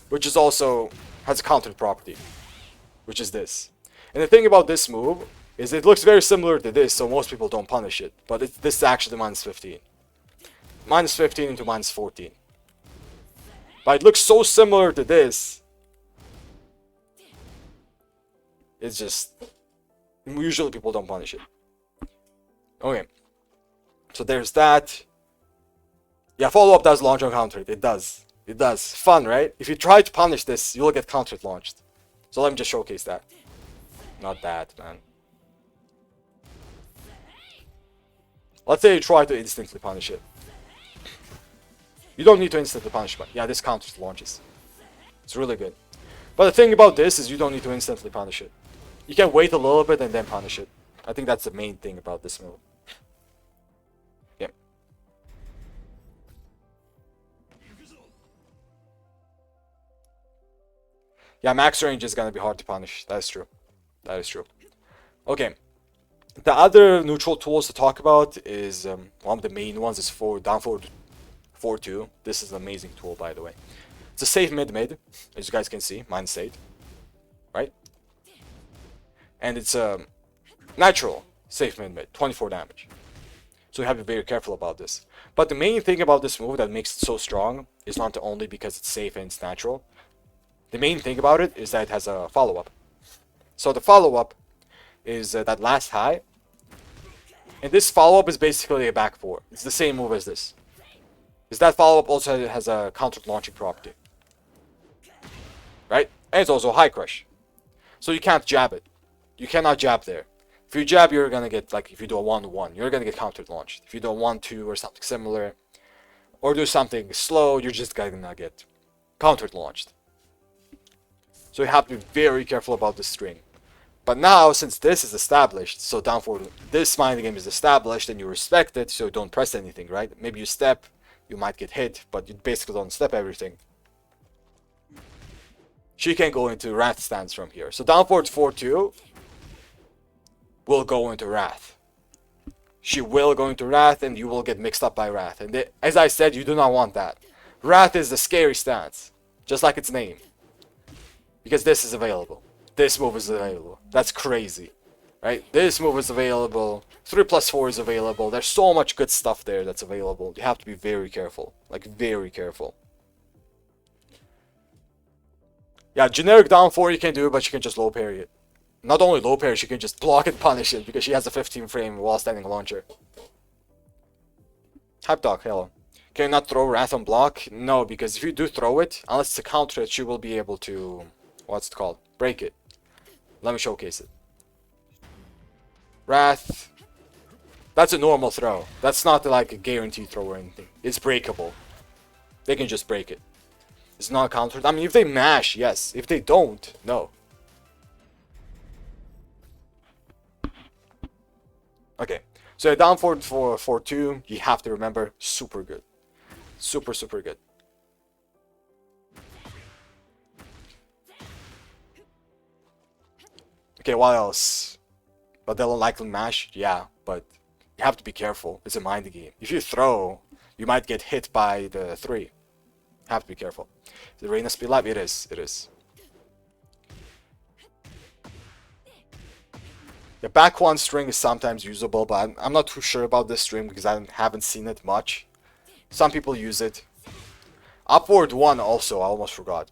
Which is also has a countered property. Which is this. And the thing about this move is it looks very similar to this, so most people don't punish it. But this is actually -15. -15 into -14. But it looks so similar to this. It's just... usually people don't punish it. Okay. So there's that. Yeah, follow-up does launch on counter. It does. It does. Fun, right? If you try to punish this, you will get countered launched. So let me just showcase that. Not that, man. Let's say you try to instantly punish it. You don't need to instantly punish, but yeah, this counters launches. It's really good. But the thing about this is you don't need to instantly punish it. You can wait a little bit and then punish it. I think that's the main thing about this move. Yeah. Yeah, max range is gonna be hard to punish. That is true. That is true. Okay. The other neutral tools to talk about is one of the main ones is for down forward 4-2. This is an amazing tool, by the way. It's a safe mid-mid, as you guys can see, -8, right? And it's a natural safe mid-mid, 24 damage. So you have to be very careful about this. But the main thing about this move that makes it so strong is not only because it's safe and it's natural. The main thing about it is that it has a follow-up. So the follow-up is that last high. And this follow-up is basically a back 4. It's the same move as this. Because that follow-up also has a countered launching property. Right? And it's also a high crush. So you can't jab it. You cannot jab there. If you jab, you're gonna get, like, if you do a 1-1, you're gonna get countered launched. If you do a 1-2 or something similar, or do something slow, you're just gonna get countered launched. So you have to be very careful about this string. But now, since this is established, so down forward, this mind game is established and you respect it, so you don't press anything, right? Maybe you step, you might get hit, but you basically don't step everything. She can go into Wrath stance from here. So down forward 4-2 will go into Wrath. She will go into Wrath and you will get mixed up by Wrath. And as I said, you do not want that. Wrath is the scary stance, just like its name. Because this is available. This move is available. That's crazy. right? This move is available. 3+4 is available. There's so much good stuff there that's available. You have to be very careful. Like, very careful. Yeah, generic down 4 you can do, but you can just low parry it. Not only low parry, she can just block and punish it because she has a 15 frame while standing launcher. Hype Dog, hello. Can you not throw Wrath on block? No, because if you do throw it, unless it's a counter it, she will be able to... What's it called? Break it. Let me showcase it. Wrath. That's a normal throw. That's not like a guaranteed throw or anything. It's breakable. They can just break it. It's not countered. I mean, if they mash, yes. If they don't, no. Okay. So down forward for 4-2, you have to remember, super good. Super, super good. Okay, what else? But they'll likely mash? Yeah, but you have to be careful. It's a mind game. If you throw, you might get hit by the 3. Have to be careful. Is the Reina speed lab? It is. It is. The back one string is sometimes usable, but I'm not too sure about this string because I haven't seen it much. Some people use it. Upward 1 also, I almost forgot.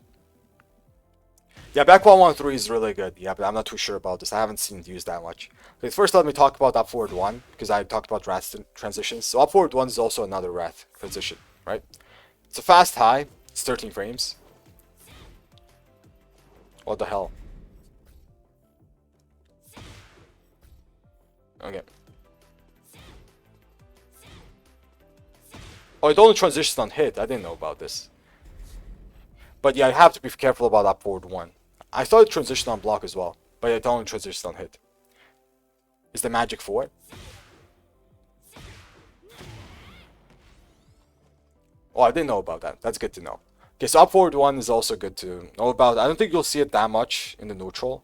Yeah, back 1-1-3 is really good. Yeah, but I'm not too sure about this. I haven't seen it used that much. Okay, first let me talk about up forward 1, because I talked about Wrath transitions. So up forward 1 is also another Wrath transition, right? It's a fast high. It's 13 frames. What the hell? Okay. Oh, it only transitions on hit. I didn't know about this. But yeah, you have to be careful about up forward 1. I thought it transitioned on block as well, but it only transitions on hit. Is the magic 4? Oh, I didn't know about that. That's good to know. Okay, so up forward 1 is also good to know about. I don't think you'll see it that much in the neutral.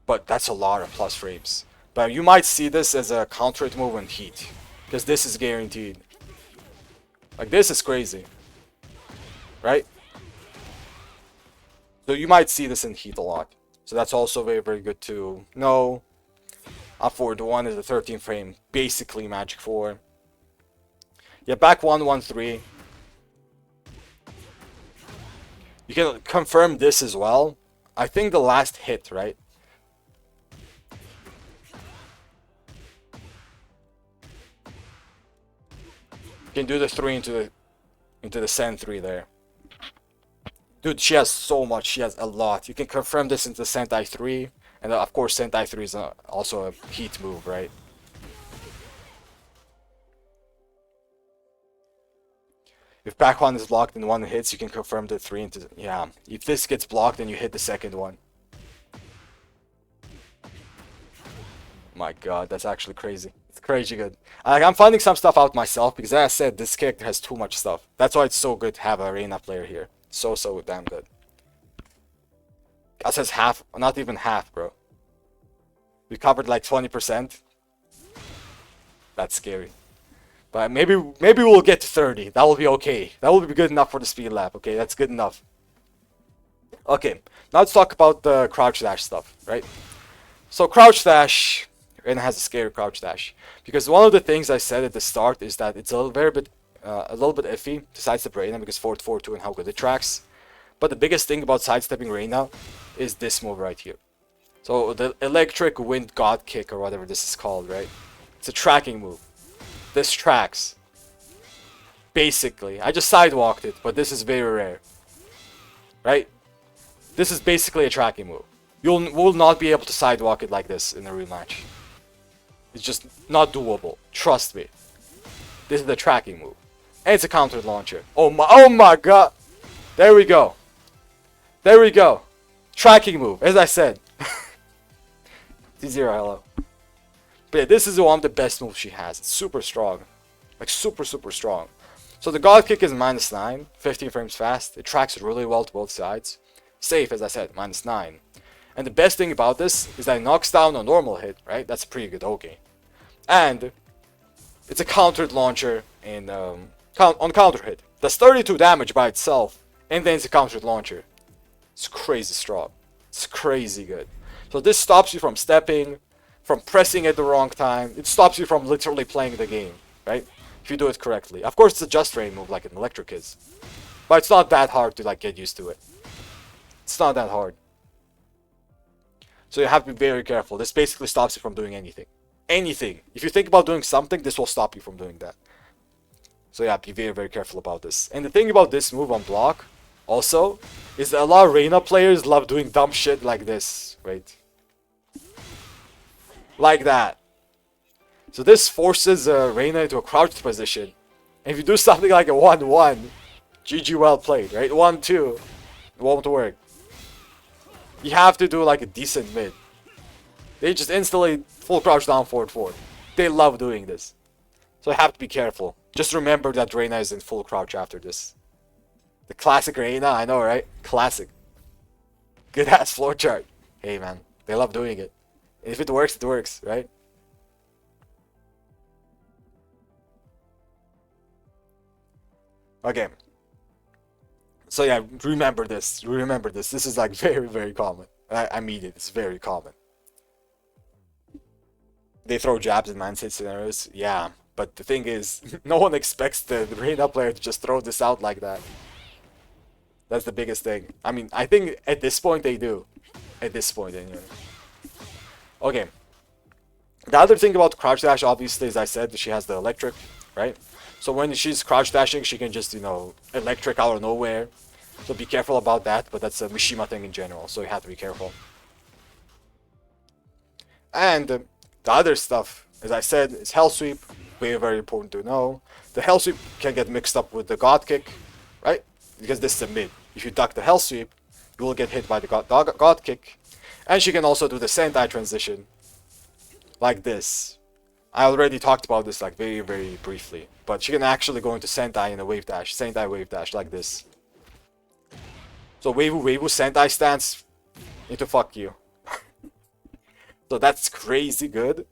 But that's a lot of plus frames. But you might see this as a counter hit move in heat, because this is guaranteed. Like, this is crazy. Right? So you might see this in heat a lot. So that's also very, very good to know. Up forward 1 is a 13 frame, basically magic 4. Yeah, back 1-1-3. You can confirm this as well. I think the last hit, right? You can do the 3 into the send 3 there. Dude, she has so much. She has a lot. You can confirm this into Sentai 3. And of course, Sentai 3 is also a heat move, right? If back 1 is blocked and 1 hits, you can confirm the 3 into... Yeah. If this gets blocked, then you hit the second one. My god, that's actually crazy. It's crazy good. I'm finding some stuff out myself because, as I said, this character has too much stuff. That's why it's so good to have a Reina player here. So damn good. That says half, not even half, bro. We covered like 20%. That's scary. But maybe we'll get to 30. That will be okay. That will be good enough for the speed lab. Okay, that's good enough. Okay, now let's talk about the crouch dash stuff, right? So crouch dash, Reina has a scary crouch dash because one of the things I said at the start is that it's a little bit iffy to sidestep Reina because 4-4-2 and how good it tracks. But the biggest thing about sidestepping Reina is this move right here. So the electric wind god kick or whatever this is called, right? It's a tracking move. This tracks. Basically, I just sidewalked it, but this is very rare, right? This is basically a tracking move. You will not be able to sidewalk it like this in a rematch. It's just not doable. Trust me. This is the tracking move. And it's a counter launcher. Oh my god. There we go. There we go. Tracking move, as I said. D0, hello. But yeah, this is one of the best moves she has. It's super strong. Like super strong. So the god kick is -9, 15 frames fast. It tracks really well to both sides. Safe, as I said, -9. And the best thing about this is that it knocks down a normal hit, right? That's a pretty good okay. And it's a countered launcher in on counter hit. That's 32 damage by itself, and then it's a countered launcher. It's crazy strong. It's crazy good. So this stops you from stepping, from pressing at the wrong time. It stops you from literally playing the game, right? If you do it correctly. Of course, it's a just rain move like an electric is. But it's not that hard to like get used to it. It's not that hard. So you have to be very careful. This basically stops you from doing anything. Anything. If you think about doing something, this will stop you from doing that. So yeah, be very, very careful about this. And the thing about this move on block, also, is that a lot of Reina players love doing dumb shit like this, right? Like that. So this forces Reina into a crouched position. And if you do something like a 1-1, GG well played, right? 1-2, it won't work. You have to do like a decent mid. They just instantly full crouch down forward 4. They love doing this. So you have to be careful. Just remember that Reina is in full crouch after this. The classic Reina, I know, right? Classic. Good ass floor chart. Hey man, they love doing it. If it works, right? Okay. So yeah, remember this. Remember this. This is like very, very common. I mean it. It's very common. They throw jabs in mindset scenarios. Yeah. But the thing is, no one expects the Reina player to just throw this out like that. That's the biggest thing. I mean, I think at this point they do. At this point, anyway. Okay. The other thing about crouch dash, obviously, as I said, she has the electric, right? So when she's crouch dashing, she can just, you know, electric out of nowhere. So be careful about that, but that's a Mishima thing in general, so you have to be careful. And the other stuff, as I said, is Hell Sweep. Very, very important to know. The Hell Sweep can get mixed up with the God Kick, right? Because this is a mid. If you duck the Hell Sweep, you will get hit by the God Kick. And she can also do the Sentai transition. Like this. I already talked about this like very, very briefly. But she can actually go into Sentai in a wave dash. Sentai wave dash like this. So Weiwu Sentai stance into fuck you. So that's crazy good.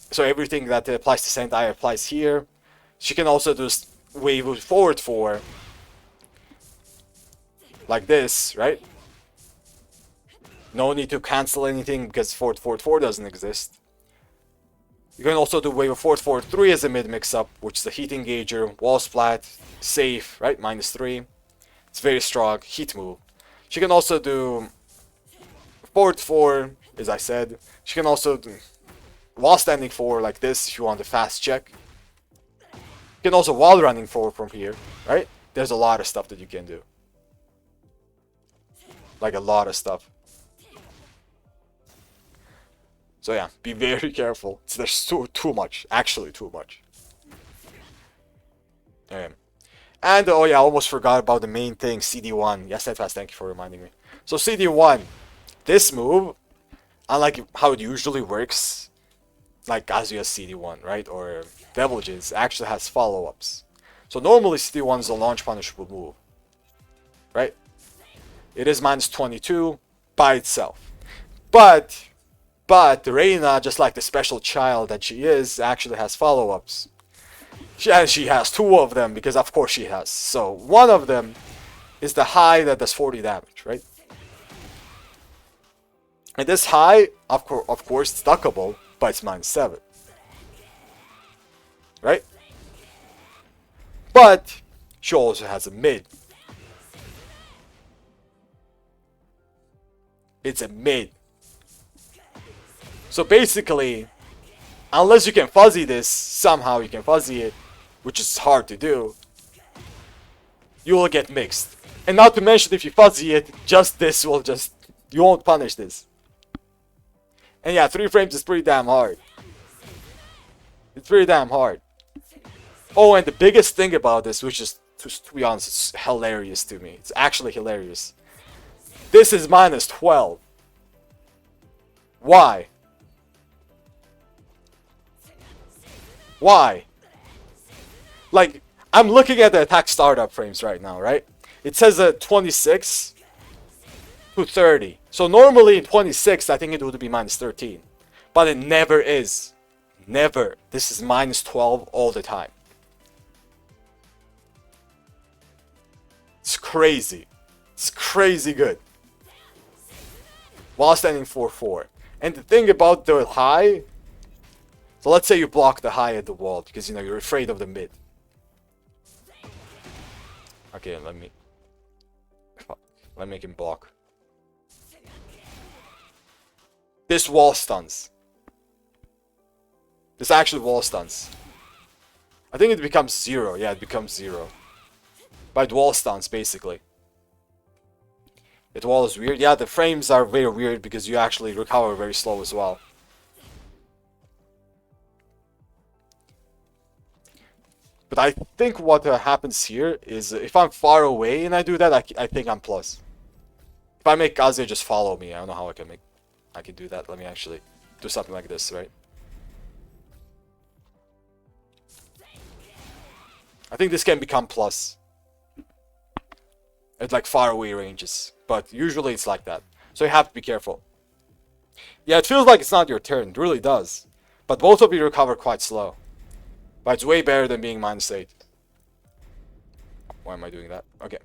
So everything that applies to Sentai applies here. She can also do Weiwu forward 4. Like this, right? No need to cancel anything because forward 4 doesn't exist. You can also do Wave of forward 3 as a mid mix-up, which is a heat engager, wall splat, safe, right? -3. It's very strong, heat move. She can also do forward 4, as I said. She can also do wall standing 4 like this if you want a fast check. You can also wall running forward from here, right? There's a lot of stuff that you can do. Like a lot of stuff. So yeah, be very careful. There's too much. Actually too much. Okay. And oh yeah, I almost forgot about the main thing, CD1. Yes, Steadfast, thank you for reminding me. So CD1, this move, unlike how it usually works, like Kazuya's CD1, right? Or Devil Jin's, actually has follow-ups. So normally CD1 is a launch punishable move. Right? It is -22 by itself. But Reina, just like the special child that she is, actually has follow-ups. She has 2 of them, because of course she has. So one of them is the high that does 40 damage, right? And this high, of course, it's duckable, but it's -7. Right? But she also has a mid. It's a mid. So basically, unless you can fuzzy this, somehow you can fuzzy it, which is hard to do, you will get mixed. And not to mention, if you fuzzy it, just this will just, you won't punish this. And yeah, 3 frames is pretty damn hard. It's pretty damn hard. Oh, and the biggest thing about this, which is, to be honest, it's hilarious to me. It's actually hilarious. This is -12. Why? Why? Like, I'm looking at the attack startup frames right now, right? It says 26 to 30. So normally in 26, I think it would be -13. But it never is. Never. This is -12 all the time. It's crazy. It's crazy good. while standing 4-4. And the thing about the high, so let's say you block the high at the wall because you know you're afraid of the mid. Okay, let me make him block. This wall stuns. This actually wall stuns. I think it becomes 0. Yeah, it becomes 0. But it wall stuns basically. It wall is weird. Yeah, the frames are very weird because you actually recover very slow as well. But I think what happens here is if I'm far away and I do that, I think I'm plus. If I make Kazuya just follow me, I don't know how I can do that. Let me actually do something like this, right? I think this can become plus at like far away ranges, but usually it's like that. So you have to be careful. Yeah, it feels like it's not your turn. It really does. But both of you recover quite slow. But it's way better than being -8. Why am I doing that? Okay.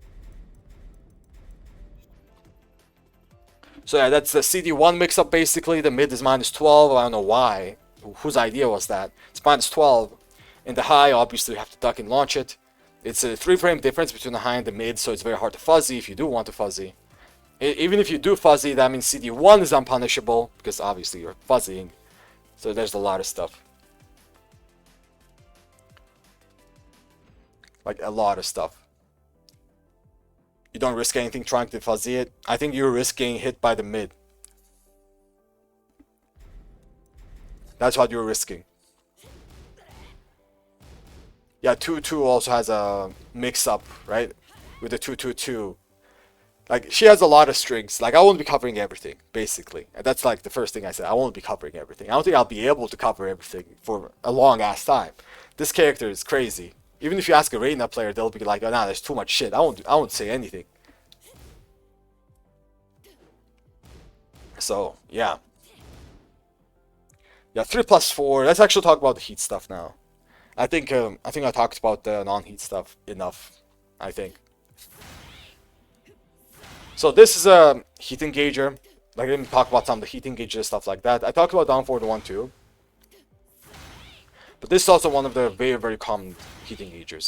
So yeah, that's the CD1 mix-up basically. The mid is -12. I don't know why. Whose idea was that? It's -12. And the high, obviously, you have to duck and launch it. It's a 3-frame difference between the high and the mid, so it's very hard to fuzzy if you do want to fuzzy. Even if you do fuzzy, that means CD1 is unpunishable, because obviously you're fuzzying. So there's a lot of stuff. Like, a lot of stuff. You don't risk anything trying to fuzzy it. I think you're risking hit by the mid. That's what you're risking. Yeah, 2-2 also has a mix-up, right? With the 2-2-2. Like, she has a lot of strings. Like, I won't be covering everything, basically. And that's, like, the first thing I said. I won't be covering everything. I don't think I'll be able to cover everything for a long-ass time. This character is crazy. Even if you ask a Reina player, they'll be like, oh, nah, there's too much shit. I won't say anything. So, yeah. Yeah, 3+4. Let's actually talk about the heat stuff now. I think I talked about the non-heat stuff enough, I think. So this is a heat engager. Like, I didn't talk about some of the heat engager stuff like that. I talked about down forward 1-2. But this is also one of the very, very common heat engagers.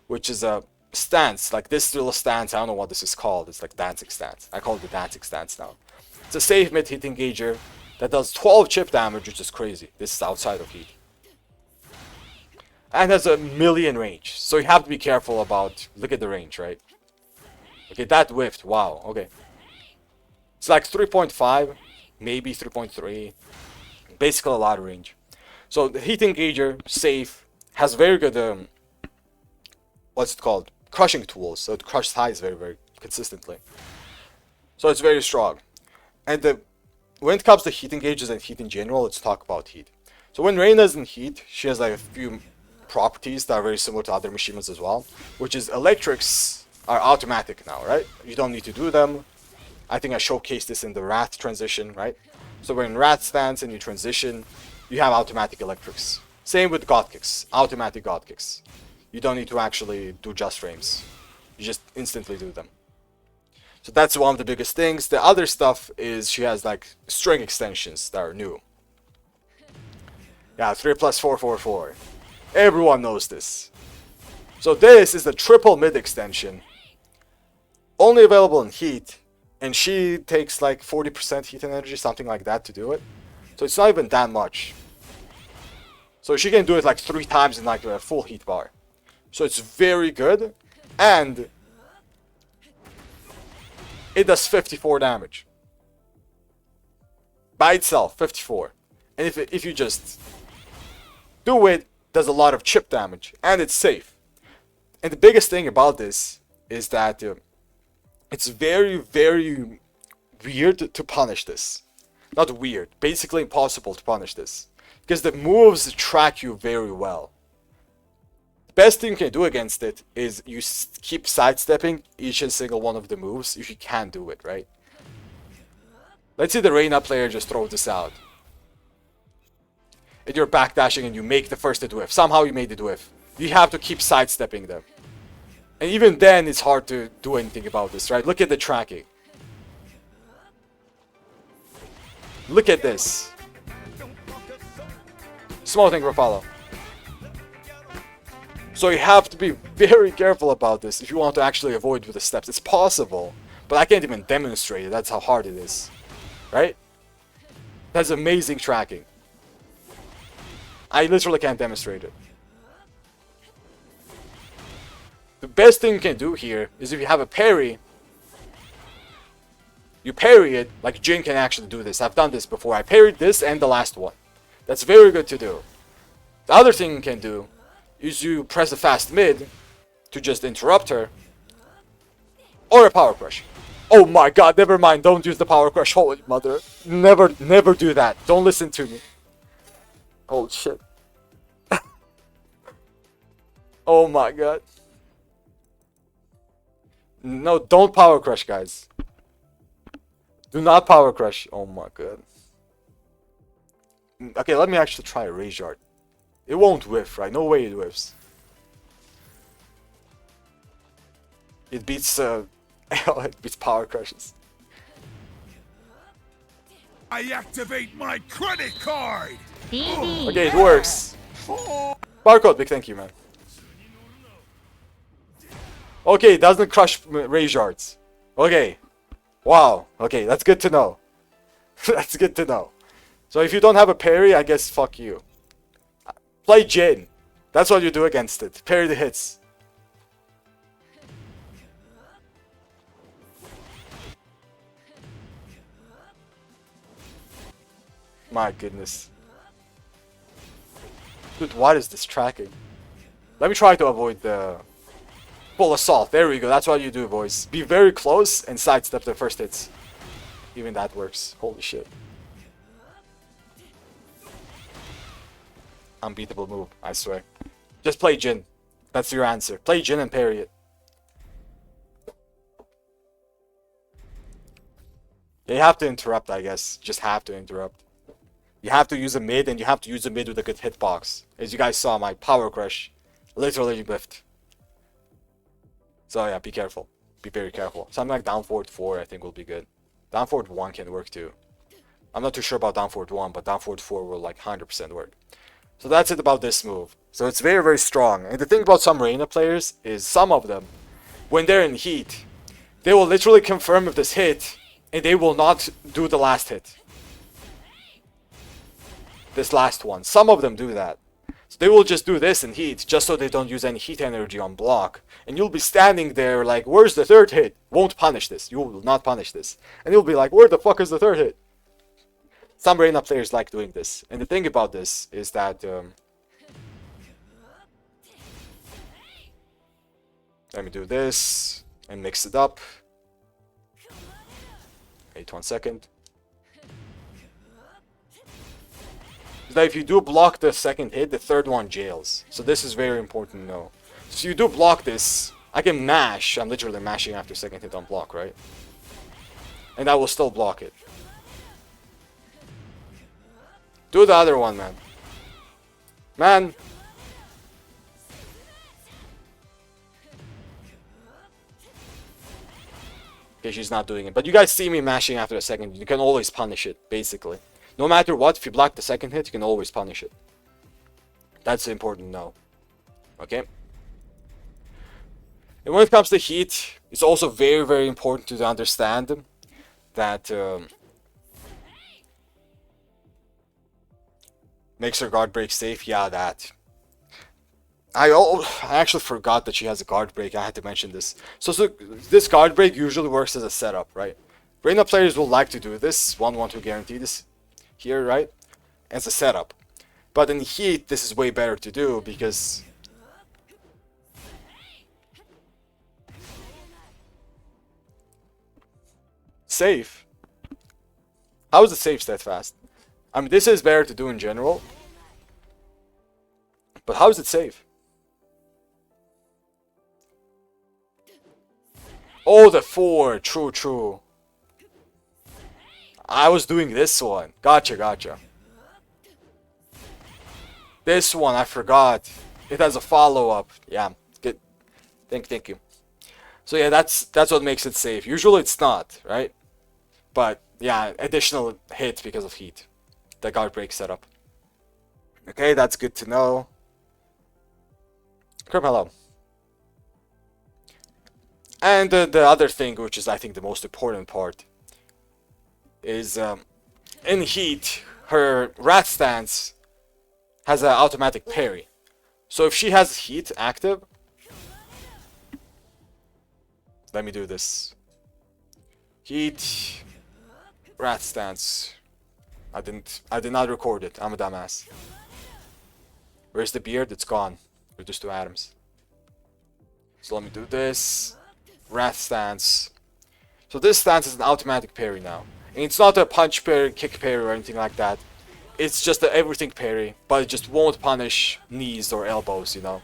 Which is a stance. Like this little stance, I don't know what this is called. It's like dancing stance. I call it the dancing stance now. It's a safe mid heat engager that does 12 chip damage, which is crazy. This is outside of heat. And has a million range. So you have to be careful about... Look at the range, right? Okay, that whiffed. Wow, okay. It's like 3.5, maybe 3.3. Basically a lot of range. So the heat engager, safe, has very good... what's it called? Crushing tools. So it crushes highs very, very consistently. So it's very strong. And when it comes to heat engagers and heat in general, let's talk about heat. So when Reina's in heat, she has like a few properties that are very similar to other Mishimas as well, which is electrics are automatic now, right? You don't need to do them. I think I showcased this in the Wrath transition, right? So when Wrath stands and you transition, you have automatic electrics. Same with God Kicks, automatic God Kicks. You don't need to actually do just frames. You just instantly do them. So that's one of the biggest things. The other stuff is she has like string extensions that are new. Yeah, 3+4, 4. Everyone knows this. So this is the triple mid extension. Only available in heat. And she takes like 40% heat energy, something like that to do it. So it's not even that much. So she can do it like 3 times in like a full heat bar. So it's very good. And it does 54 damage. By itself, 54. And if you just do it, does a lot of chip damage. And it's safe. And the biggest thing about this is that it's very, very weird to punish this. Not weird, basically impossible to punish this. Because the moves track you very well. The best thing you can do against it is you keep sidestepping each and single one of the moves if you can do it, right? Let's say the Reina player just throws this out. And you're backdashing and you make the first hit whiff. Somehow you made it whiff. You have to keep sidestepping them. And even then it's hard to do anything about this, right? Look at the tracking. Look at this. Small thing for follow. So you have to be very careful about this if you want to actually avoid with the steps. It's possible, but I can't even demonstrate it. That's how hard it is. Right? That's amazing tracking. I literally can't demonstrate it. The best thing you can do here is if you have a parry, you parry it, like Jin can actually do this. I've done this before. I parried this and the last one. That's very good to do. The other thing you can do is you press a fast mid to just interrupt her. Or a power crush. Oh my god, never mind. Don't use the power crush. Holy mother. Never do that. Don't listen to me. Holy shit. Oh my god. No, don't power crush, guys. Do not power crush. Oh my god. Okay, let me actually try a rage art. It won't whiff, right? No way it whiffs. It beats it beats power crushes. I activate my credit card. Okay, it works. Barcode, big thank you, man. Okay, it doesn't crush rage arts. Okay. Wow. Okay, that's good to know. That's good to know. So if you don't have a parry, I guess fuck you. Play Jin. That's what you do against it. Parry the hits. My goodness. Dude, what is this tracking? Let me try to avoid the full assault. There we go. That's what you do, boys. Be very close and sidestep the first hits. Even that works. Holy shit. Unbeatable move, I swear. Just play Jin. That's your answer. Play Jin and parry it. You have to interrupt, I guess. Just have to interrupt. You have to use a mid, and you have to use a mid with a good hitbox. As you guys saw, my power crush literally whiffed. So yeah, be careful. Be very careful. Something like down forward 4 I think will be good. Down forward 1 can work too. I'm not too sure about down forward 1, but down forward 4 will like 100% work. So that's it about this move. So it's very, very strong. And the thing about some Reina players is some of them, when they're in heat, they will literally confirm if this hit, and they will not do the last hit. This last one. Some of them do that. So they will just do this in heat, just so they don't use any heat energy on block. And you'll be standing there like, where's the third hit? Won't punish this. You will not punish this. And you'll be like, where the fuck is the third hit? Some Reina players like doing this. And the thing about this is that... let me do this and mix it up. Wait 1 second. That if you do block the second hit, the third one jails. So this is very important to know. So you do block this, I can mash. I'm literally mashing after second hit on block, right? And I will still block it. Do the other one, man. Man. Okay, she's not doing it. But you guys see me mashing after a second. You can always punish it, basically. No matter what, if you block the second hit, you can always punish it. That's important to know. Okay? And when it comes to heat, it's also very, very important to understand that makes her guard break safe. Yeah, that. I actually forgot that she has a guard break. I had to mention this. So this guard break usually works as a setup, right? Reina players will like to do this. 1-1-2 guarantee this here, right? As a setup. But in heat, this is way better to do because... safe? How is it safe steadfast? I mean, this is better to do in general. But how is it safe? Oh, the 4. True, true. I was doing this one. Gotcha, gotcha. This one, I forgot. It has a follow-up. Yeah, good. Thank you. So yeah, that's what makes it safe. Usually it's not, right? But yeah, additional hit because of heat. The guard break setup. Okay, that's good to know. Crap, hello. And the other thing, which is I think the most important part, is in heat, her rat stance has an automatic parry. So if she has heat active, let me do this. Heat, rat stance. I did not record it. I'm a dumbass. Where's the beard? It's gone. We're just 2 atoms. So let me do this. Rat stance. So this stance is an automatic parry now. And it's not a punch parry, kick parry, or anything like that. It's just an everything parry, but it just won't punish knees or elbows, you know.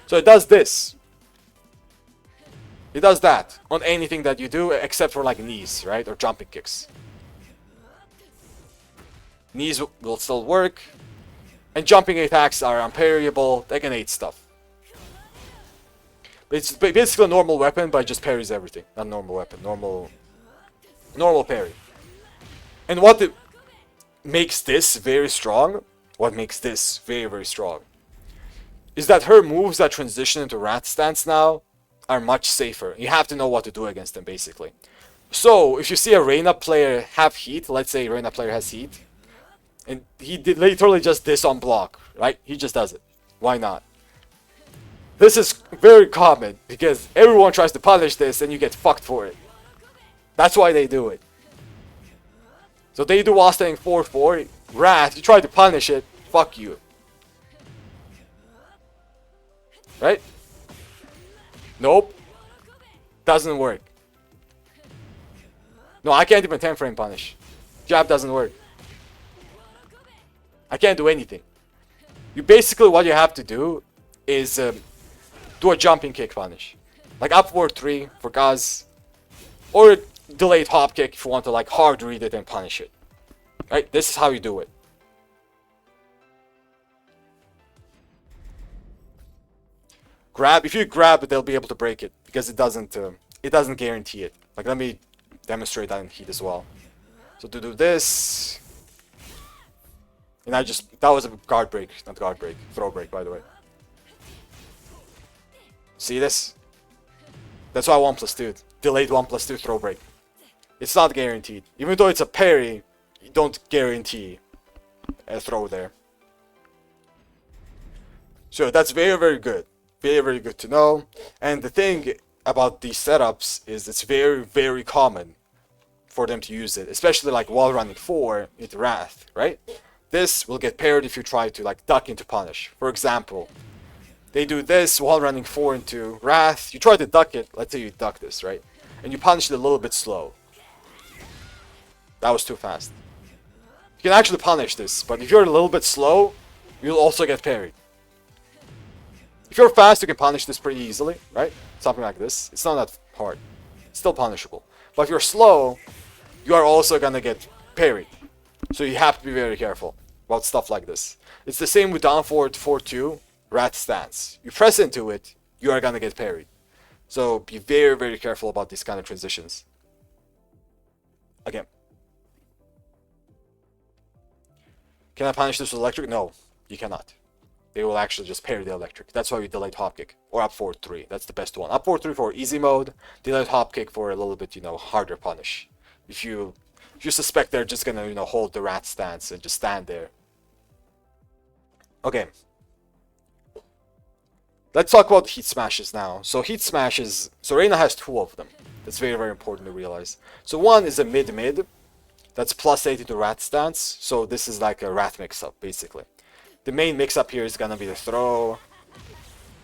So it does this. It does that on anything that you do, except for like knees, right? Or jumping kicks. Knees will still work. And jumping attacks are unparryable. They can 8 stuff. It's basically a normal weapon, but it just parries everything. Not normal weapon, normal parry. And what makes this very strong, very strong, is that her moves that transition into rat stance now are much safer. You have to know what to do against them, basically. So, if you see a Reina player have heat, let's say Reina player has heat, and he did literally just this on block, right? He just does it. Why not? This is very common, because everyone tries to punish this and you get fucked for it. That's why they do it. So they do while staying 4-4. Rat, you try to punish it, fuck you. Right? Nope. Doesn't work. No, I can't even 10 frame punish. Jab doesn't work. I can't do anything. You basically, what you have to do is do a jumping kick punish. Like upward 3 for Kaz. Or delayed hop kick if you want to like hard read it and punish it. Right? This is how you do it. Grab, if you grab it, they'll be able to break it because it doesn't guarantee it. Like, let me demonstrate that in heat as well. So to do this, and that was a guard break, not guard break, throw break, by the way. See this? That's why 1+2, delayed 1+2 throw break. It's not guaranteed. Even though it's a parry, you don't guarantee a throw there. So that's very, very good. Very, very good to know. And the thing about these setups is it's very, very common for them to use it. Especially like while running 4 into Wrath, right? This will get parried if you try to like duck into punish. For example, they do this while running 4 into Wrath. You try to duck it. Let's say you duck this, right? And you punish it a little bit slow. That was too fast. You can actually punish this, but if you're a little bit slow, you'll also get parried. If you're fast, you can punish this pretty easily, right? Something like this. It's not that hard. It's still punishable. But if you're slow, you are also gonna get parried. So you have to be very careful about stuff like this. It's the same with down forward 4-2, rat stance. You press into it, you are gonna get parried. So be very, very careful about these kind of transitions. Again. Can I punish this with electric? No, you cannot. They will actually just parry the electric. That's why we delayed hop kick. Or up forward 3. That's the best one. Up forward 3 for easy mode. Delayed hop kick for a little bit, harder punish. If you suspect they're just gonna, hold the rat stance and just stand there. Okay. Let's talk about heat smashes now. So heat smashes, so Reina has 2 of them. That's very, very important to realize. So one is a mid-mid. That's +8 into rat stance. So this is like a rat mix-up, basically. The main mix-up here is gonna be the throw,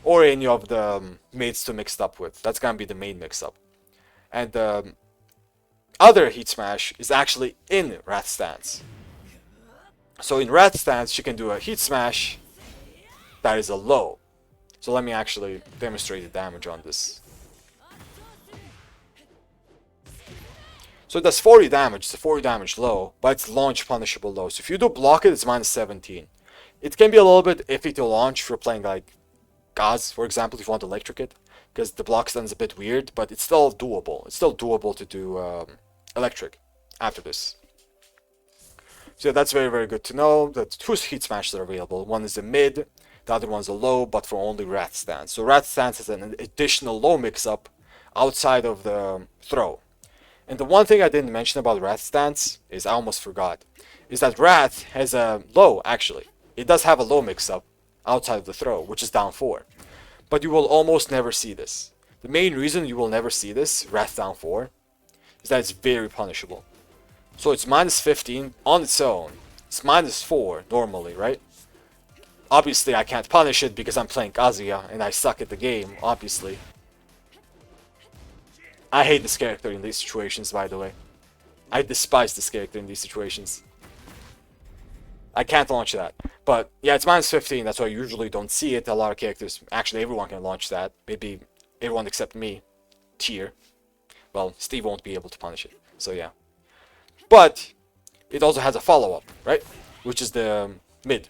or any of the mates to mix up with. That's gonna be the main mix-up. And the other heat smash is actually in rat stance. So in rat stance, you can do a heat smash that is a low. So let me actually demonstrate the damage on this. So it does 40 damage. It's a 40 damage low, but it's launch punishable low. So if you do block it, it's -17. It can be a little bit iffy to launch if you're playing like Gaz, for example, if you want to electric it, because the block stun is a bit weird, but it's still doable. It's still doable to do electric. after this. So that's very, very good to know. The two heat smashes are available. One is a mid, the other one's a low, but for only Wrath Stance. So Wrath Stance is an additional low mix-up outside of the throw. And the one thing I didn't mention about Wrath Stance is I almost forgot, is that Wrath has a low, actually. It does have a low mix-up outside of the throw, which is down 4. But you will almost never see this. The main reason you will never see this, Wrath down 4, is that it's very punishable. So it's minus 15 on its own. It's minus 4 normally, right? Obviously I can't punish it because I'm playing Kazuya and I suck at the game, obviously. I hate this character in these situations, by the way. I despise this character in these situations. I can't launch that. But yeah, it's minus 15, that's why I usually don't see it. A lot of characters, actually everyone can launch that. Maybe everyone except me. Tier. Well, Steve won't be able to punish it. So yeah. But it also has a follow-up, right? Which is the mid.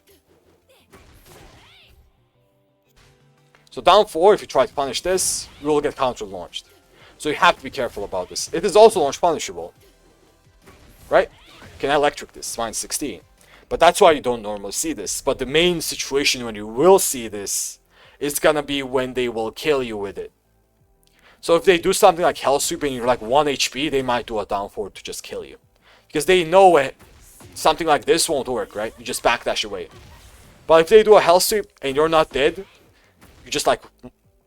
So down 4, if you try to punish this, you will get counter-launched. So you have to be careful about this. It is also launch punishable. Right? Can electric this, minus 16. But that's why you don't normally see this. But the main situation when you will see this is gonna be when they will kill you with it. So if they do something like Hell Sweep and you're like 1 HP, they might do a down 4 to just kill you. Because they know it, something like this won't work, right? You just backdash away. But if they do a Hell Sweep and you're not dead, you just like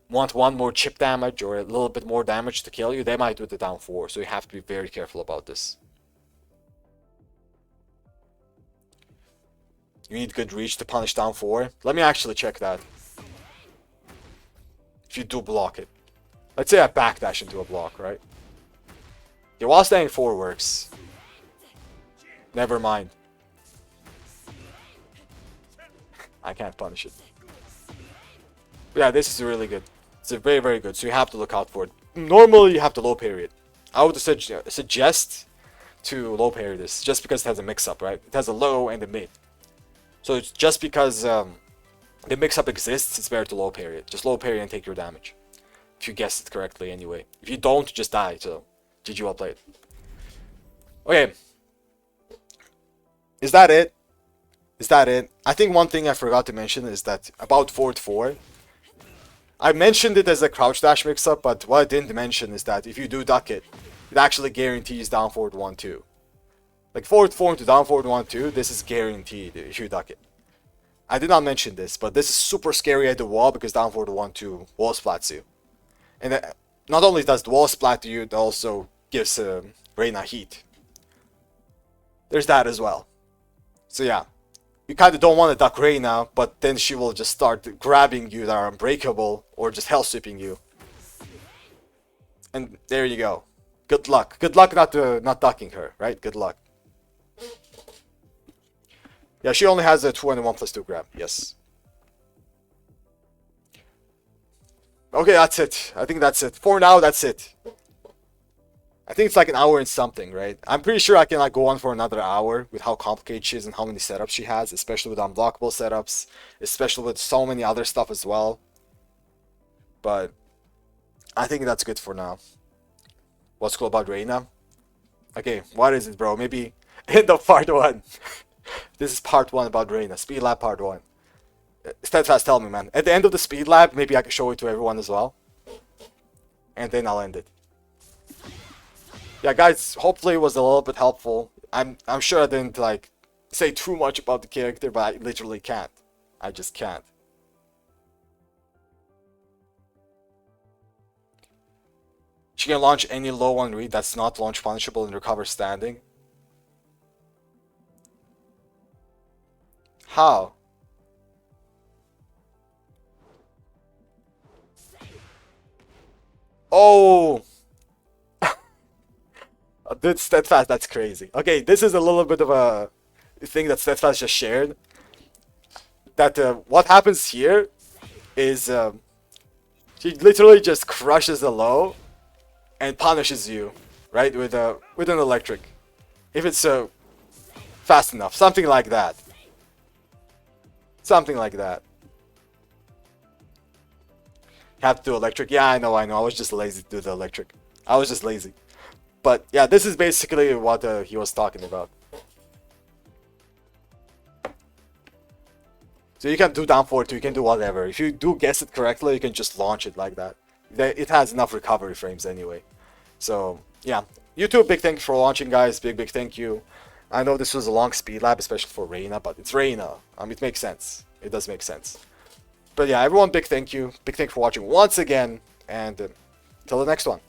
want one more chip damage or a little bit more damage to kill you, they might do the down 4. So you have to be very careful about this. You need good reach to punish down 4. Let me actually check that. If you do block it. Let's say I backdash into a block, right? Yeah, while staying 4 works. Never mind. I can't punish it. But yeah, this is really good. It's a very, very good. So you have to look out for it. Normally you have to low parry it. I would suggest to low parry this, just because it has a mix-up, right? It has a low and a mid. So it's just because the mix-up exists, it's better to low parry it. Just low parry and take your damage. If you guessed it correctly anyway. If you don't, just die. So, GG, well played. Okay. Is that it? Is that it? I think one thing I forgot to mention is that about forward 4. I mentioned it as a crouch dash mix-up, but what I didn't mention is that if you do duck it, it actually guarantees down forward 1-2. Like forward 4 into down forward 1-2, this is guaranteed if you duck it. I did not mention this, but this is super scary at the wall because down forward 1-2 wall splats you. And not only does the wall splat you, it also gives Reina heat. There's that as well. So yeah, you kind of don't want to duck Reina, but then she will just start grabbing you that are unbreakable or just hell sweeping you. And there you go. Good luck. Good luck not ducking her, right? Good luck. Yeah, she only has a 2 and a 1+2 grab. Yes. Okay, that's it. I think that's it. For now, that's it. I think it's like an hour and something, right? I'm pretty sure I can like go on for another hour with how complicated she is and how many setups she has, especially with unblockable setups, especially with so many other stuff as well. But I think that's good for now. What's cool about Reina? Okay, what is it, bro? Maybe end of part 1. This is part 1 about Reina. Speed Lab part 1. Steadfast, tell me, man. At the end of the Speed Lab, maybe I can show it to everyone as well. And then I'll end it. Yeah, guys, hopefully it was a little bit helpful. I'm sure I didn't, like, say too much about the character, but I literally can't. I just can't. She can launch any low one read that's not launch punishable and recover standing. How? Oh! Dude, Steadfast, that's crazy. Okay, this is a little bit of a thing that Steadfast just shared. That what happens here is she literally just crushes the low and punishes you, right, with an electric. If it's fast enough, something like that. Something like that. Have to do electric. Yeah, I know. I was just lazy to do the electric. I was just lazy. But yeah, this is basically what he was talking about. So you can do down forward 2, you can do whatever. If you do guess it correctly, you can just launch it like that. It has enough recovery frames anyway. So yeah, you too, big thank you for launching, guys. Big thank you. I know this was a long speed lab, especially for Reina, but it's Reina. I mean, it makes sense. It does make sense. But yeah, everyone, big thank you. Big thank you for watching once again, and till the next one.